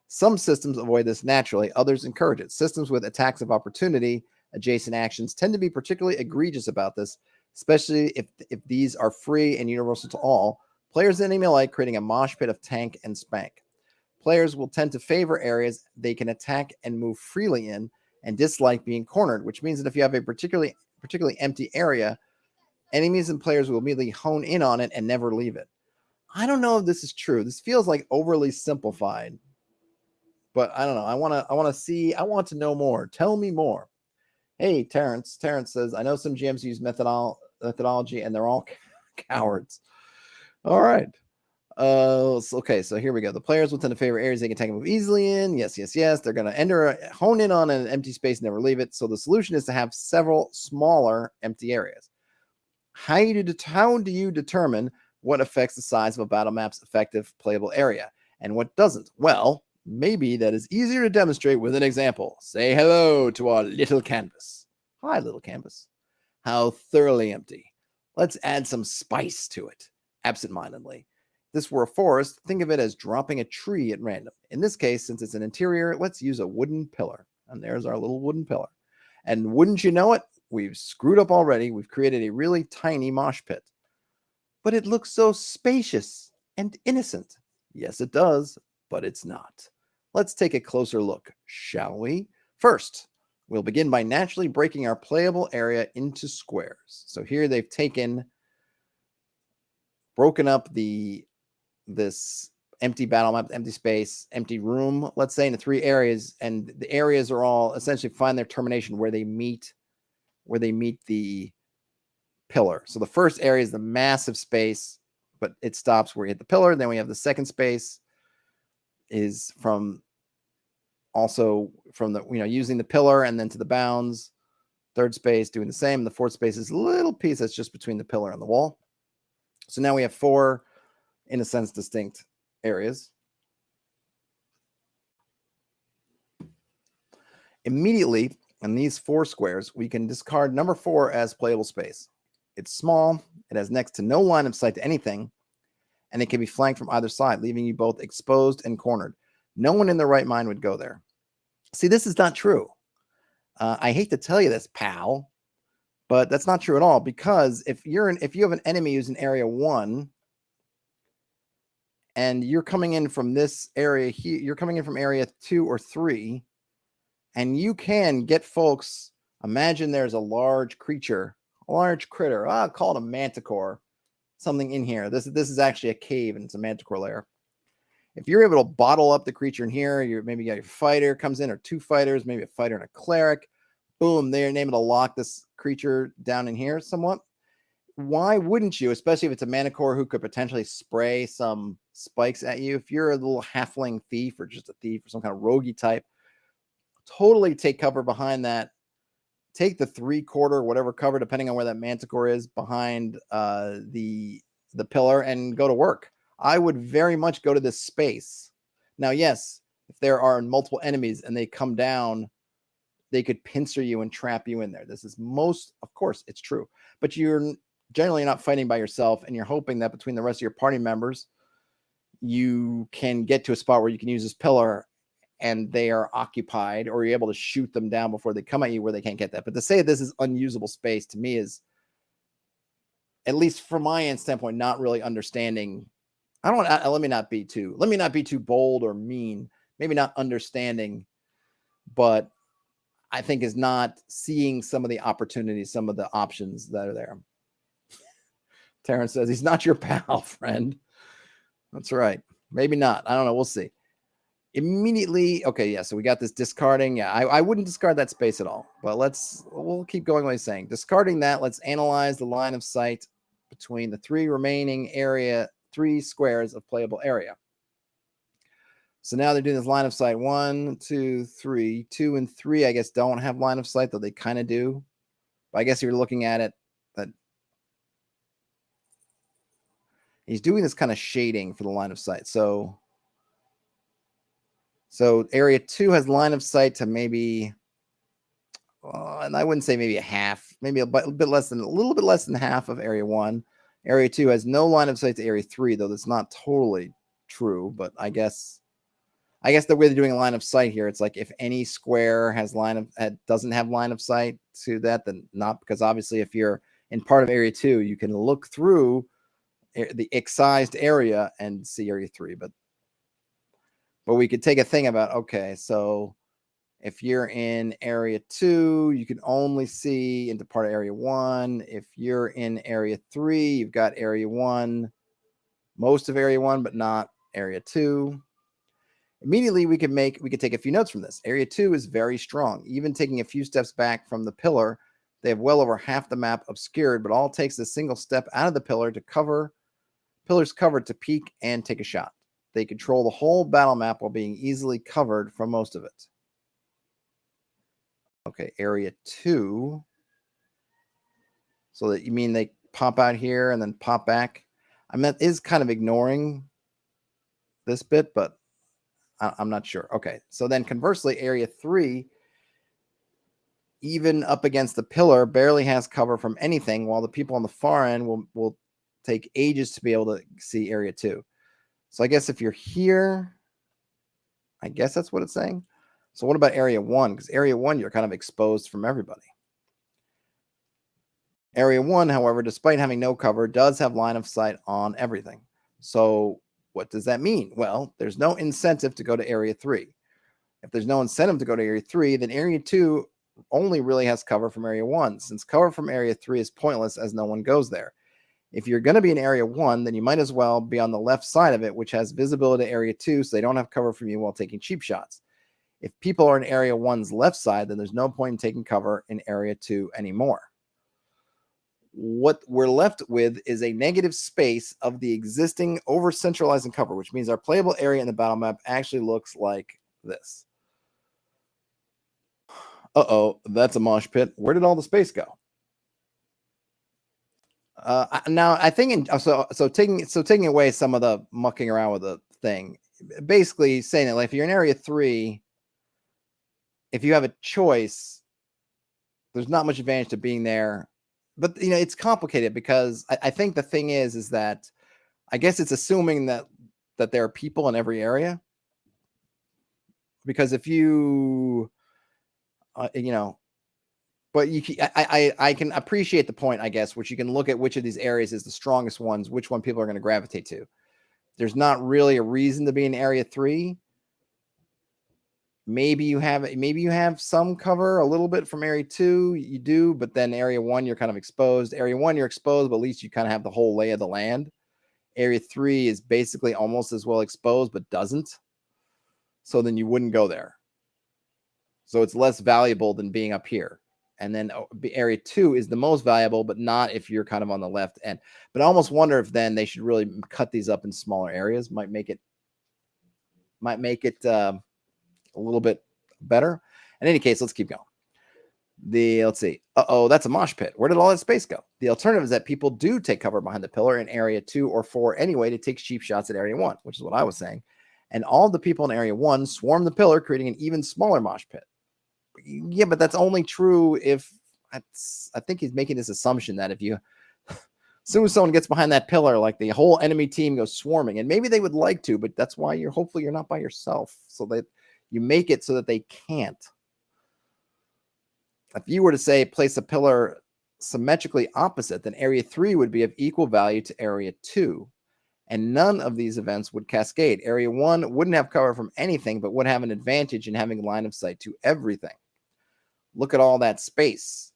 Some systems avoid this naturally, others encourage it. Systems with attacks of opportunity, adjacent actions, tend to be particularly egregious about this, especially if these are free and universal to all. Players then may like creating a mosh pit of tank and spank. Players will tend to favor areas they can attack and move freely in, and dislike being cornered, which means that if you have a particularly empty area, enemies and players will immediately hone in on it and never leave it. I don't know if this is true. This feels like overly simplified, but I don't know. I want to know more. Tell me more. Hey, Terrence. Terrence says, I know some GMs use methodology and they're all cowards. All right. Okay, so here we go. The players will tend to favor areas they can take and move easily in. Yes. They're going to hone in on an empty space and never leave it. So the solution is to have several smaller empty areas. How do you determine what affects the size of a battle map's effective playable area and what doesn't? Well, maybe that is easier to demonstrate with an example. Say hello to our little canvas. Hi, little canvas. How thoroughly empty. Let's add some spice to it, absentmindedly. If this were a forest, think of it as dropping a tree at random. In this case, since it's an interior, let's use a wooden pillar. And there's our little wooden pillar. And wouldn't you know it, we've screwed up already. We've created a really tiny mosh pit. But it looks so spacious and innocent. Yes, it does, but it's not. Let's take a closer look, shall we? First, we'll begin by naturally breaking our playable area into squares. So here they've broken up this empty battle map, empty space, empty room, let's say, into 3 areas, and the areas are all essentially find their termination where they meet the pillar. So the first area is the massive space, but it stops where you hit the pillar. Then we have the second space is from the using the pillar and then to the bounds. Third space doing the same. The fourth space is a little piece that's just between the pillar and the wall. So now we have 4, in a sense, distinct areas. Immediately, in these 4 squares, we can discard number 4 as playable space. It's small, it has next to no line of sight to anything, and it can be flanked from either side, leaving you both exposed and cornered. No one in their right mind would go there. See, this is not true. I hate to tell you this, pal, but that's not true at all, because if you have an enemy who's in area 1 and you're coming in from this area here, you're coming in from area 2 or 3, and you can get folks. Imagine there's a large creature, a large critter. I'll call it a manticore, something in here. This is actually a cave, and it's a manticore lair. If you're able to bottle up the creature in here, maybe got your fighter comes in, or 2 fighters, maybe a fighter and a cleric. Boom, they're able to lock this creature down in here somewhat. Why wouldn't you, especially if it's a manticore who could potentially spray some spikes at you? If you're a little halfling thief or just a thief or some kind of roguey type, totally take cover behind that. Take the 3/4, whatever cover, depending on where that manticore is, behind the pillar and go to work. I would very much go to this space. Now, yes, if there are multiple enemies and they come down, they could pincer you and trap you in there. This is of course, it's true. But you're generally not fighting by yourself, and you're hoping that between the rest of your party members, you can get to a spot where you can use this pillar and they are occupied, or you're able to shoot them down before they come at you where they can't get that. But to say this is unusable space, to me, is, at least from my end standpoint, not really understanding. Let me not be too bold or mean, maybe not understanding, but I think is not seeing some of the opportunities, some of the options that are there. Terrence says he's not your pal, friend. That's right. Maybe not. I don't know. We'll see. Immediately, okay, yeah, so we got this discarding. Yeah, I wouldn't discard that space at all, but we'll keep going what he's saying. Discarding that, let's analyze the line of sight between the 3 remaining 3 squares of playable area. So now they're doing this line of sight. 1, 2, 3. 2 and 3, I guess, don't have line of sight, though they kind of do. But I guess you're looking at it that he's doing this kind of shading for the line of sight. So area 2 has line of sight to maybe, and I wouldn't say maybe a half, maybe a little bit less than half of area 1. Area 2 has no line of sight to area 3, though that's not totally true. But I guess the way they're doing a line of sight here, it's like if any square doesn't have line of sight to that, then not, because obviously if you're in part of area 2, you can look through the excised area and see area 3, but we could take a thing about, okay, so if you're in area 2, you can only see into part of area 1. If you're in area 3, you've got area 1, most of area 1, but not area 2. Immediately, we could take a few notes from this. Area 2 is very strong. Even taking a few steps back from the pillar, they have well over half the map obscured, but all it takes is a single step out of the pillar to pillar's covered to peek and take a shot. They control the whole battle map while being easily covered from most of it. Okay, area 2. So that you mean they pop out here and then pop back? I mean, that is kind of ignoring this bit, but I'm not sure. Okay, so then conversely, area 3, even up against the pillar, barely has cover from anything, while the people on the far end will take ages to be able to see area 2. So I guess if you're here, I guess that's what it's saying. So what about area 1? Because area 1, you're kind of exposed from everybody. Area 1, however, despite having no cover, does have line of sight on everything. So what does that mean? Well, there's no incentive to go to area 3. If there's no incentive to go to area 3, then area 2 only really has cover from area 1, since cover from area 3 is pointless as no one goes there. If you're going to be in area 1, then you might as well be on the left side of it, which has visibility to area 2, so they don't have cover from you while taking cheap shots. If people are in area 1's left side, then there's no point in taking cover in area 2 anymore. What we're left with is a negative space of the existing over-centralizing cover, which means our playable area in the battle map actually looks like this. Uh-oh, that's a mosh pit. Where did all the space go? Now I think taking away some of the mucking around with the thing, basically saying that, like, if you're in area 3, if you have a choice, there's not much advantage to being there. But, you know, it's complicated because I think the thing is that I guess it's assuming that there are people in every area. Because if you, you know, but I can appreciate the point, I guess, which you can look at which of these areas is the strongest ones, which one people are going to gravitate to. There's not really a reason to be in area 3. Maybe you have some cover a little bit from area 2. You do, but then area 1, you're kind of exposed. Area 1, you're exposed, but at least you kind of have the whole lay of the land. Area 3 is basically almost as well exposed, but doesn't. So then you wouldn't go there. So it's less valuable than being up here. And then area 2 is the most valuable, but not if you're kind of on the left end. But I almost wonder if then they should really cut these up in smaller areas. Might make it a little bit better. In any case, let's keep going. Let's see. That's a mosh pit. Where did all that space go? The alternative is that people do take cover behind the pillar in area 2 or 4 anyway to take cheap shots at area 1, which is what I was saying. And all the people in area 1 swarm the pillar, creating an even smaller mosh pit. Yeah, but that's only true if I think he's making this assumption that if you, as soon as someone gets behind that pillar, like the whole enemy team goes swarming, and maybe they would like to, but that's why hopefully you're not by yourself, so that you make it so that they can't. If you were to say place a pillar symmetrically opposite, then area 3 would be of equal value to area 2. And none of these events would cascade. Area 1 wouldn't have cover from anything, but would have an advantage in having line of sight to everything. Look at all that space.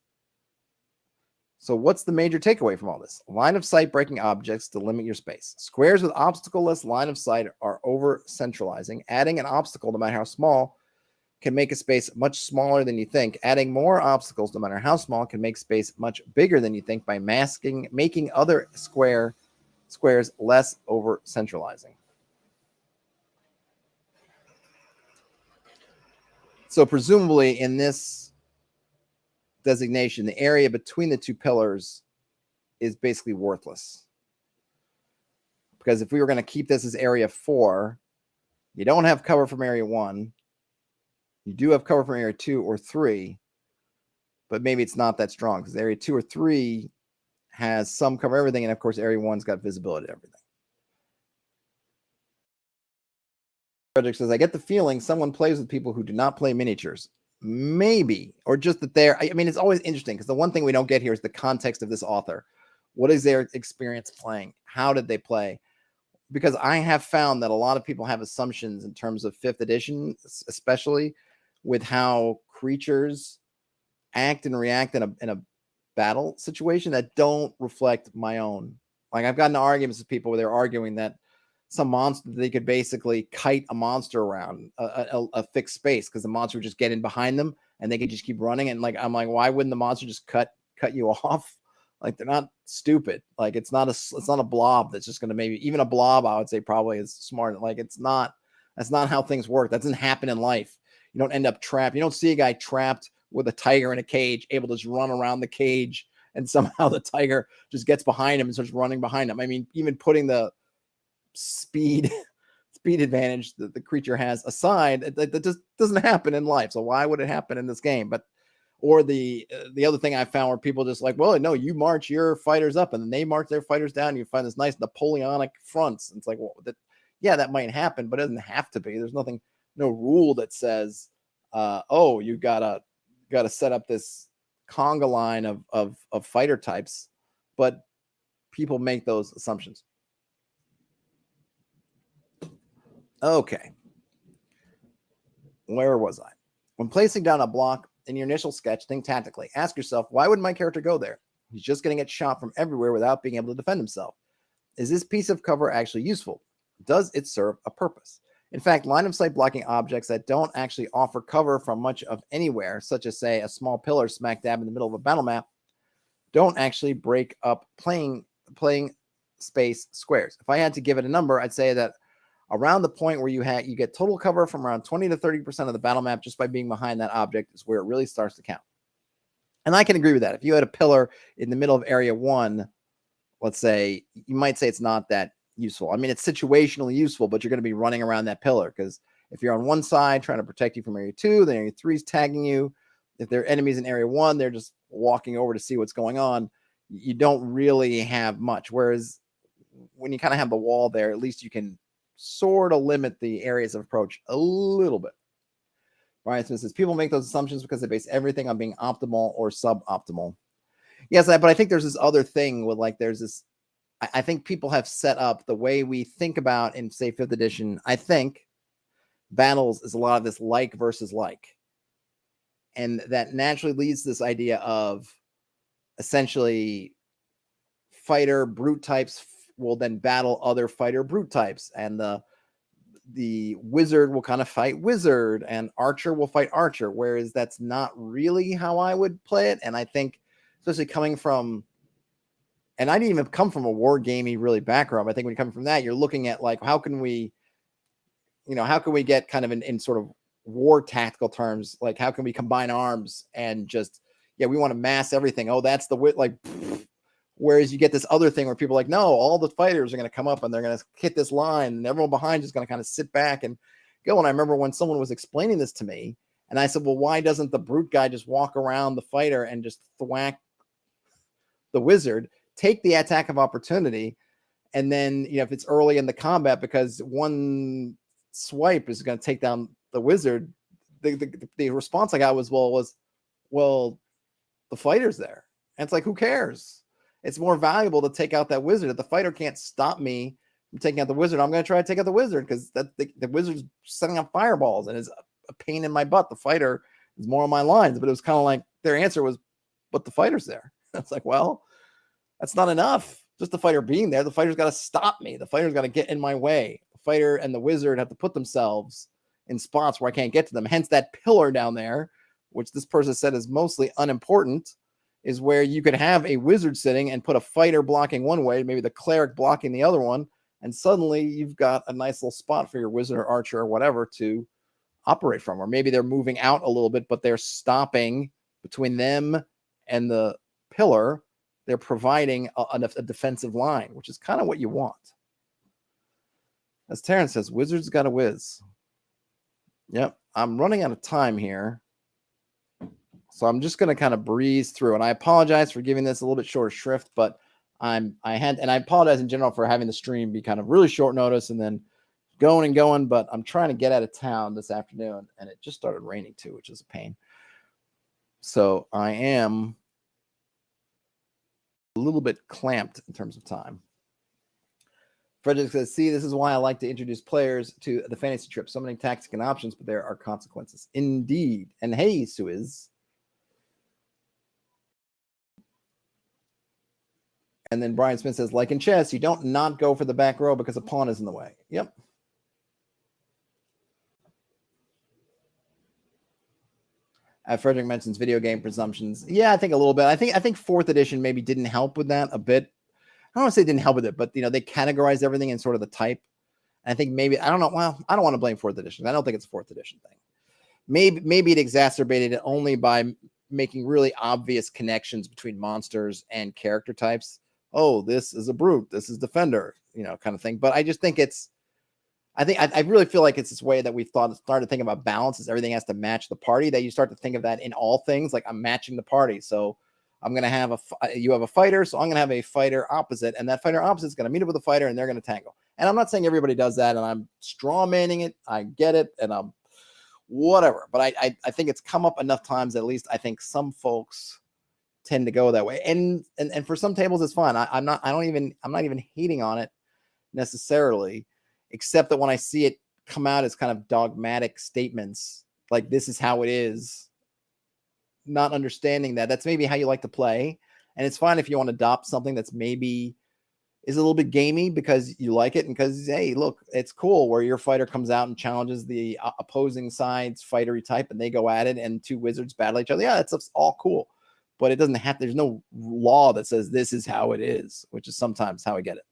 So what's the major takeaway from all this? Line of sight breaking objects to limit your space. Squares with obstacle-less line of sight are over-centralizing. Adding an obstacle, no matter how small, can make a space much smaller than you think. Adding more obstacles, no matter how small, can make space much bigger than you think by making other squares less over-centralizing. So presumably in this designation, the area between the two pillars is basically worthless. Because if we were going to keep this as area 4, you don't have cover from area 1. You do have cover from area 2 or 3, but maybe it's not that strong because area 2 or 3 has some cover everything, and of course area 1's got visibility to everything. Project says, I get the feeling someone plays with people who do not play miniatures. Maybe, or just that I mean, it's always interesting because the one thing we don't get here is the context of this author. What is their experience playing? How did they play? Because I have found that a lot of people have assumptions in terms of 5th edition, especially with how creatures act and react in a battle situation that don't reflect my own. Like I've gotten into arguments with people where they're arguing that some monster, they could basically kite a monster around a fixed space because the monster would just get in behind them and they could just keep running. And like, I'm like, why wouldn't the monster just cut you off? Like they're not stupid. Like it's not a blob that's just going to, maybe even a blob, I would say probably is smart. Like that's not how things work. That doesn't happen in life. You don't end up trapped. You don't see a guy trapped with a tiger in a cage, able to just run around the cage and somehow the tiger just gets behind him and starts running behind him. I mean, even putting the speed advantage that the creature has aside, that just doesn't happen in life. So why would it happen in this game? But or the other thing I found where people just like, well, no, you march your fighters up and then they march their fighters down. And you find this nice Napoleonic fronts. And it's like, well, that might happen, but it doesn't have to be. There's no rule that says, you gotta set up this conga line of fighter types, but people make those assumptions. Okay. Where was I? When placing down a block in your initial sketch, think tactically. Ask yourself, why would my character go there? He's just going to get shot from everywhere without being able to defend himself. Is this piece of cover actually useful? Does it serve a purpose? In fact, line of sight blocking objects that don't actually offer cover from much of anywhere, such as, say, a small pillar smack dab in the middle of a battle map, don't actually break up playing space squares. If I had to give it a number, I'd say that around the point where you get total cover from around 20 to 30% of the battle map just by being behind that object is where it really starts to count. And I can agree with that. If you had a pillar in the middle of area 1, let's say, you might say it's not that useful. I mean, it's situationally useful, but you're going to be running around that pillar because if you're on one side trying to protect you from area 2, then area 3 is tagging you. If they're enemies in area 1, they're just walking over to see what's going on. You don't really have much. Whereas when you kind of have the wall there, at least you can sort of limit the areas of approach a little bit. Brian Smith says, people make those assumptions because they base everything on being optimal or suboptimal. Yes, but I think there's this other thing with like, there's this, I think people have set up the way we think about in, say, 5th edition. I think battles is a lot of this like versus like. And that naturally leads to this idea of essentially fighter brute types will then battle other fighter brute types. And the wizard will kind of fight wizard and archer will fight archer. Whereas that's not really how I would play it. And I think, especially coming from, and I didn't even come from a war gamey really background. I think when you come from that, you're looking at like, how can we get kind of in sort of war tactical terms, like how can we combine arms and just, we want to mass everything. Oh, that's the wit, like, whereas you get this other thing where people are like, no, all the fighters are going to come up and they're going to hit this line and everyone behind is going to kind of sit back and go. And I remember when someone was explaining this to me and I said, well, why doesn't the brute guy just walk around the fighter and just thwack the wizard, take the attack of opportunity, and then if it's early in the combat, because one swipe is going to take down the wizard, the response I got was the fighter's there, and it's like, who cares? It's more valuable to take out that wizard. If the fighter can't stop me from taking out the wizard, I'm going to try to take out the wizard because the wizard's setting up fireballs and is a pain in my butt. The fighter is more on my lines, but it was kind of like their answer was, but the fighter's there. It's like, well, that's not enough. Just the fighter being there. The fighter's got to stop me. The fighter's got to get in my way. The fighter and the wizard have to put themselves in spots where I can't get to them. Hence that pillar down there, which this person said is mostly unimportant, is where you could have a wizard sitting and put a fighter blocking one way, maybe the cleric blocking the other one, and suddenly you've got a nice little spot for your wizard or archer or whatever to operate from. Or maybe they're moving out a little bit, but they're stopping between them and the pillar. They're providing a defensive line, which is kind of what you want. As Terrence says, wizards got to whiz. Yep, I'm running out of time here. So I'm just going to kind of breeze through. And I apologize for giving this a little bit shorter shrift, but I apologize in general for having the stream be kind of really short notice and then going, but I'm trying to get out of town this afternoon, and it just started raining too, which is a pain. So I am a little bit clamped in terms of time. Frederick says, see, this is why I like to introduce players to the fantasy trip. So many tactics and options, but there are consequences. Indeed. And hey, Suez. And then Brian Smith says, like in chess, you don't not go for the back row because a pawn is in the way. Yep. Frederick mentions video game presumptions. Yeah, I think a little bit. I think 4th edition maybe didn't help with that a bit. I don't want to say it didn't help with it, but they categorized everything in sort of the type. And I think maybe, I don't know. Well, I don't want to blame 4th edition. I don't think it's a 4th edition thing. Maybe it exacerbated it only by making really obvious connections between monsters and character types. Oh, this is a brute. This is defender, kind of thing. But I just think I really feel like it's this way that we've started thinking about balance, is everything has to match the party, that you start to think of that in all things. Like, I'm matching the party. So I'm going to have you have a fighter. So I'm going to have a fighter opposite, and that fighter opposite is going to meet up with a fighter and they're going to tangle. And I'm not saying everybody does that, and I'm straw manning it. I get it. And I'm whatever, but I think it's come up enough times. At least I think some folks tend to go that way. And for some tables, it's fine. I'm not even hating on it necessarily, except that when I see it come out as kind of dogmatic statements, like this is how it is, not understanding that's maybe how you like to play. And it's fine if you want to adopt something that's maybe is a little bit gamey because you like it and because, hey, look, it's cool where your fighter comes out and challenges the opposing side's fightery type and they go at it and two wizards battle each other. Yeah, that's all cool. But it doesn't have, there's no law that says this is how it is, which is sometimes how I get it.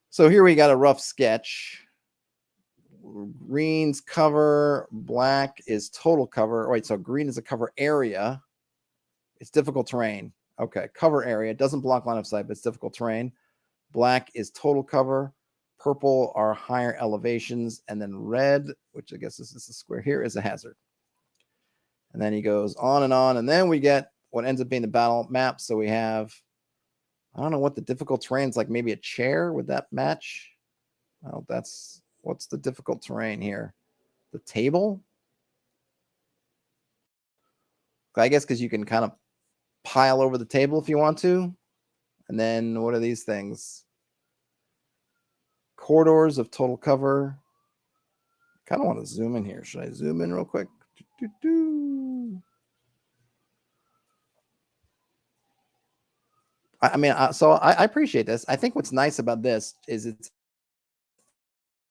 So here we got a rough sketch. Green's cover, black is total cover. Wait, so green is a cover area. It's difficult terrain. Okay, cover area. It doesn't block line of sight, but it's difficult terrain. Black is total cover. Purple are higher elevations. And then red, which I guess this is the square here, is a hazard. And then he goes on. And then we get what ends up being the battle map. So we have, I don't know what the difficult terrain's like. Maybe a chair. Would that match? Oh, what's the difficult terrain here? The table? I guess because you can kind of pile over the table if you want to. And then what are these things? Corridors of total cover. Kind of want to zoom in here. Should I zoom in real quick? I mean, so I appreciate this. I think what's nice about this is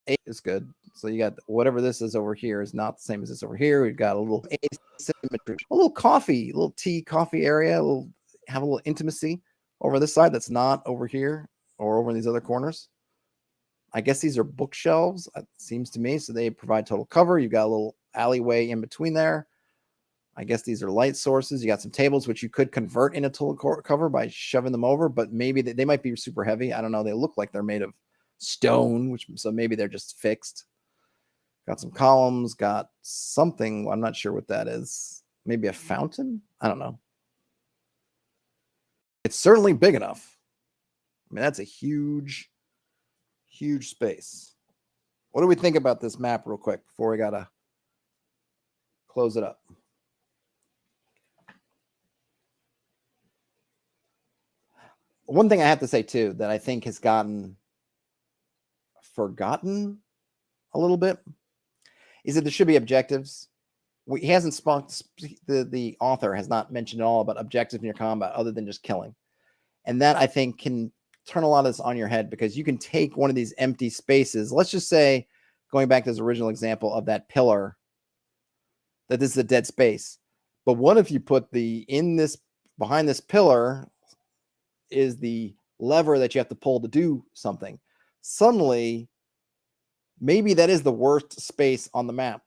it's good. So you got whatever this is over here is not the same as this over here. We've got a little asymmetry, a little coffee, a little tea coffee area. Have a little intimacy over this side that's not over here or over in these other corners. I guess these are bookshelves, it seems to me. So they provide total cover. You've got a little alleyway in between there. I guess these are light sources. You got some tables, which you could convert into total cover by shoving them over, but maybe they might be super heavy. I don't know. They look like they're made of stone, so maybe they're just fixed. Got some columns, got something. I'm not sure what that is. Maybe a fountain? I don't know. It's certainly big enough. I mean, that's a huge space. What do we think about this map real quick before we got to close it up? One thing I have to say, too, that I think has gotten forgotten a little bit is that there should be objectives. He hasn't spoken, the author has not mentioned at all about objectives in your combat other than just killing. And that, I think, can turn a lot of this on your head because you can take one of these empty spaces. Let's just say, going back to his original example of that pillar, that this is a dead space. But what if you put behind this pillar is the lever that you have to pull to do something? Suddenly, maybe that is the worst space on the map,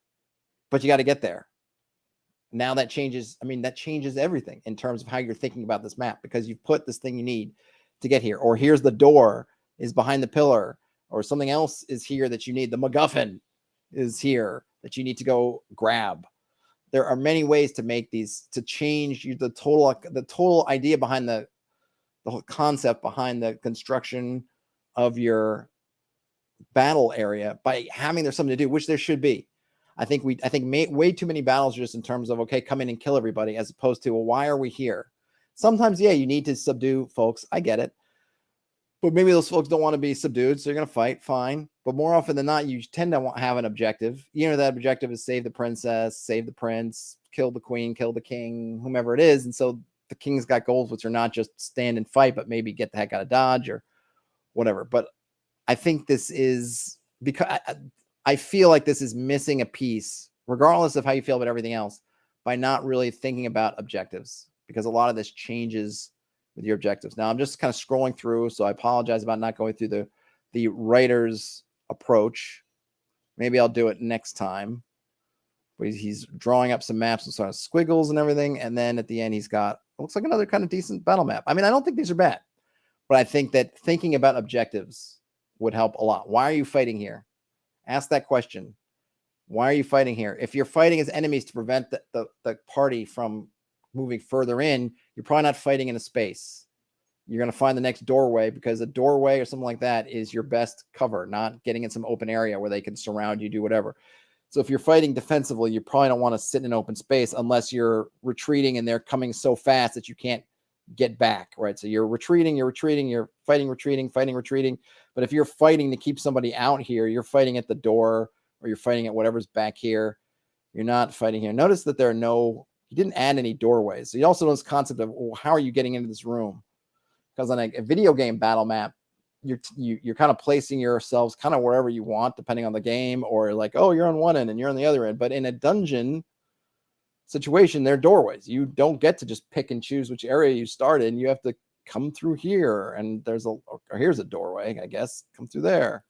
but you got to get there. Now that changes. I mean, that changes everything in terms of how you're thinking about this map because you've put this thing you need to get here. Or here's the door is behind the pillar, or something else is here that you need. The MacGuffin is here that you need to go grab. There are many ways to make these, to change the total idea behind the whole concept behind the construction of your battle area by having there's something to do, which there should be. I think way too many battles are just in terms of, okay, come in and kill everybody, as opposed to, well, why are we here? Sometimes, yeah, you need to subdue folks. I get it. But maybe those folks don't want to be subdued, so you're going to fight, fine. But more often than not, you tend to have an objective. You know, that objective is save the princess, save the prince, kill the queen, kill the king, whomever it is. And so the king's got goals, which are not just stand and fight, but maybe get the heck out of Dodge or whatever. But I think this is because I feel like this is missing a piece, regardless of how you feel about everything else, by not really thinking about objectives, because a lot of this changes with your objectives. Now, I'm just kind of scrolling through, so I apologize about not going through the writer's approach. Maybe I'll do it next time. But he's drawing up some maps and sort of squiggles and everything, and then at the end, he's got, it looks like another kind of decent battle map. I mean, I don't think these are bad, but I think that thinking about objectives would help a lot. Why are you fighting here? Ask that question. Why are you fighting here? If you're fighting as enemies to prevent the party from moving further in, you're probably not fighting in a space. You're going to find the next doorway, because a doorway or something like that is your best cover, not getting in some open area where they can surround you, do whatever. So if you're fighting defensively, you probably don't want to sit in an open space unless you're retreating and they're coming so fast that you can't get back, right? So you're retreating, you're fighting, retreating. But if you're fighting to keep somebody out here, you're fighting at the door, or you're fighting at whatever's back here. You're not fighting here. Notice that you didn't add any doorways. So you also know this concept of, well, how are you getting into this room? Because on a video game battle map, you're kind of placing yourselves kind of wherever you want, depending on the game, or like, oh, you're on one end and you're on the other end. But in a dungeon situation, there are doorways. You don't get to just pick and choose which area you start in. You have to come through here, and here's a doorway, I guess. Come through there.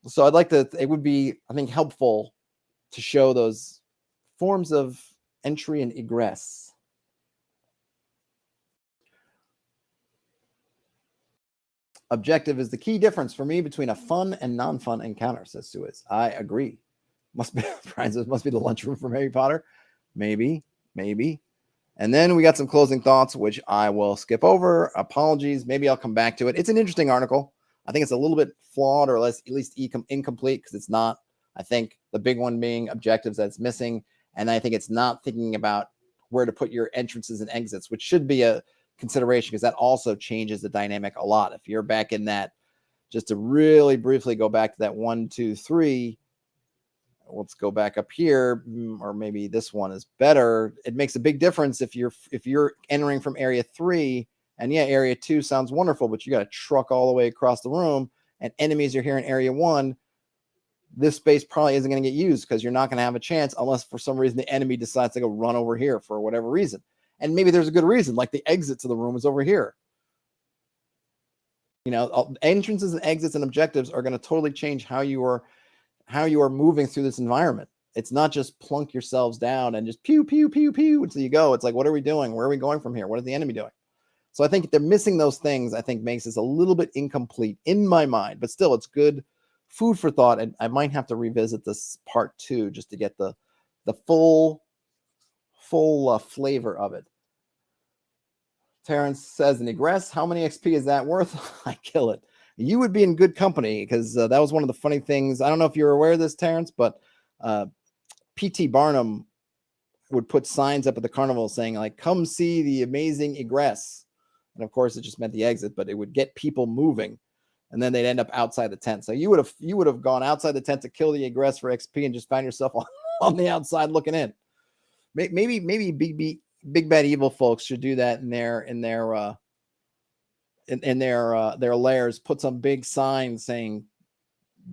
So it would be, I think, helpful to show those forms of entry and egress. Objective is the key difference for me between a fun and non-fun encounter, says Suez. I agree. Must be Brian says, must be the lunchroom from Harry Potter. Maybe. And then we got some closing thoughts, which I will skip over. Apologies. Maybe I'll come back to it. It's an interesting article. I think it's a little bit flawed, or at least incomplete, because it's not, I think the big one being objectives that's missing. And I think it's not thinking about where to put your entrances and exits, which should be a consideration, because that also changes the dynamic a lot. If you're back in that, just to really briefly go back to that 1, 2, 3, let's go back up here, or maybe this one is better. It makes a big difference if you're entering from area 3, and yeah, area 2 sounds wonderful, but you got to truck all the way across the room, and enemies are here in area 1. This space probably isn't going to get used, because you're not going to have a chance unless for some reason the enemy decides to go run over here for whatever reason. And maybe there's a good reason, like the exit to the room is over here. Entrances and exits and objectives are going to totally change how you are moving through this environment. It's not just plunk yourselves down and just pew, pew, pew, pew until you go. It's like, what are we doing? Where are we going from here? What is the enemy doing? So I think they're missing those things. I think makes this a little bit incomplete in my mind, but still it's good food for thought. And I might have to revisit this part 2 just to get the full flavor of it. Terrence says, an egress, how many XP is that worth? I kill it. You would be in good company, because that was one of the funny things. I don't know if you're aware of this, Terrence, but P.T. Barnum would put signs up at the carnival saying, like, come see the amazing egress. And of course, it just meant the exit, but it would get people moving. And then they'd end up outside the tent. So you would have gone outside the tent to kill the egress for XP and just found yourself on the outside looking in. Maybe big bad evil folks should do that in their lairs. Put some big signs saying,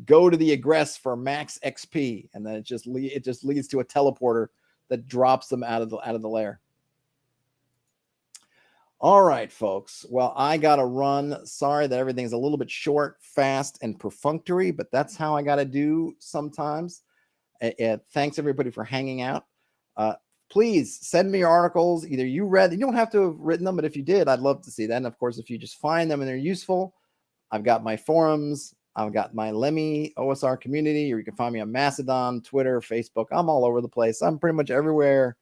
go to the egress for max XP, and then it just leads to a teleporter that drops them out of the lair. All right, folks. Well, I got to run. Sorry that everything's a little bit short, fast, and perfunctory, but that's how I got to do sometimes. Thanks everybody for hanging out. Please send me your articles. Either you don't have to have written them, but if you did, I'd love to see that. And of course, if you just find them and they're useful, I've got my forums. I've got my Lemmy OSR community, or you can find me on Mastodon, Twitter, Facebook. I'm all over the place. I'm pretty much everywhere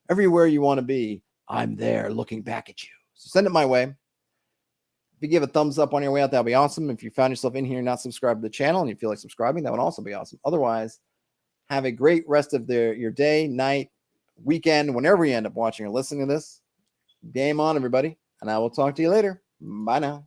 you want to be. I'm there looking back at you. So send it my way. If you give a thumbs up on your way out, that'll be awesome. If you found yourself in here and not subscribed to the channel and you feel like subscribing, that would also be awesome. Otherwise, have a great rest of your day, night, weekend, whenever you end up watching or listening to this. Game on, everybody. And I will talk to you later. Bye now.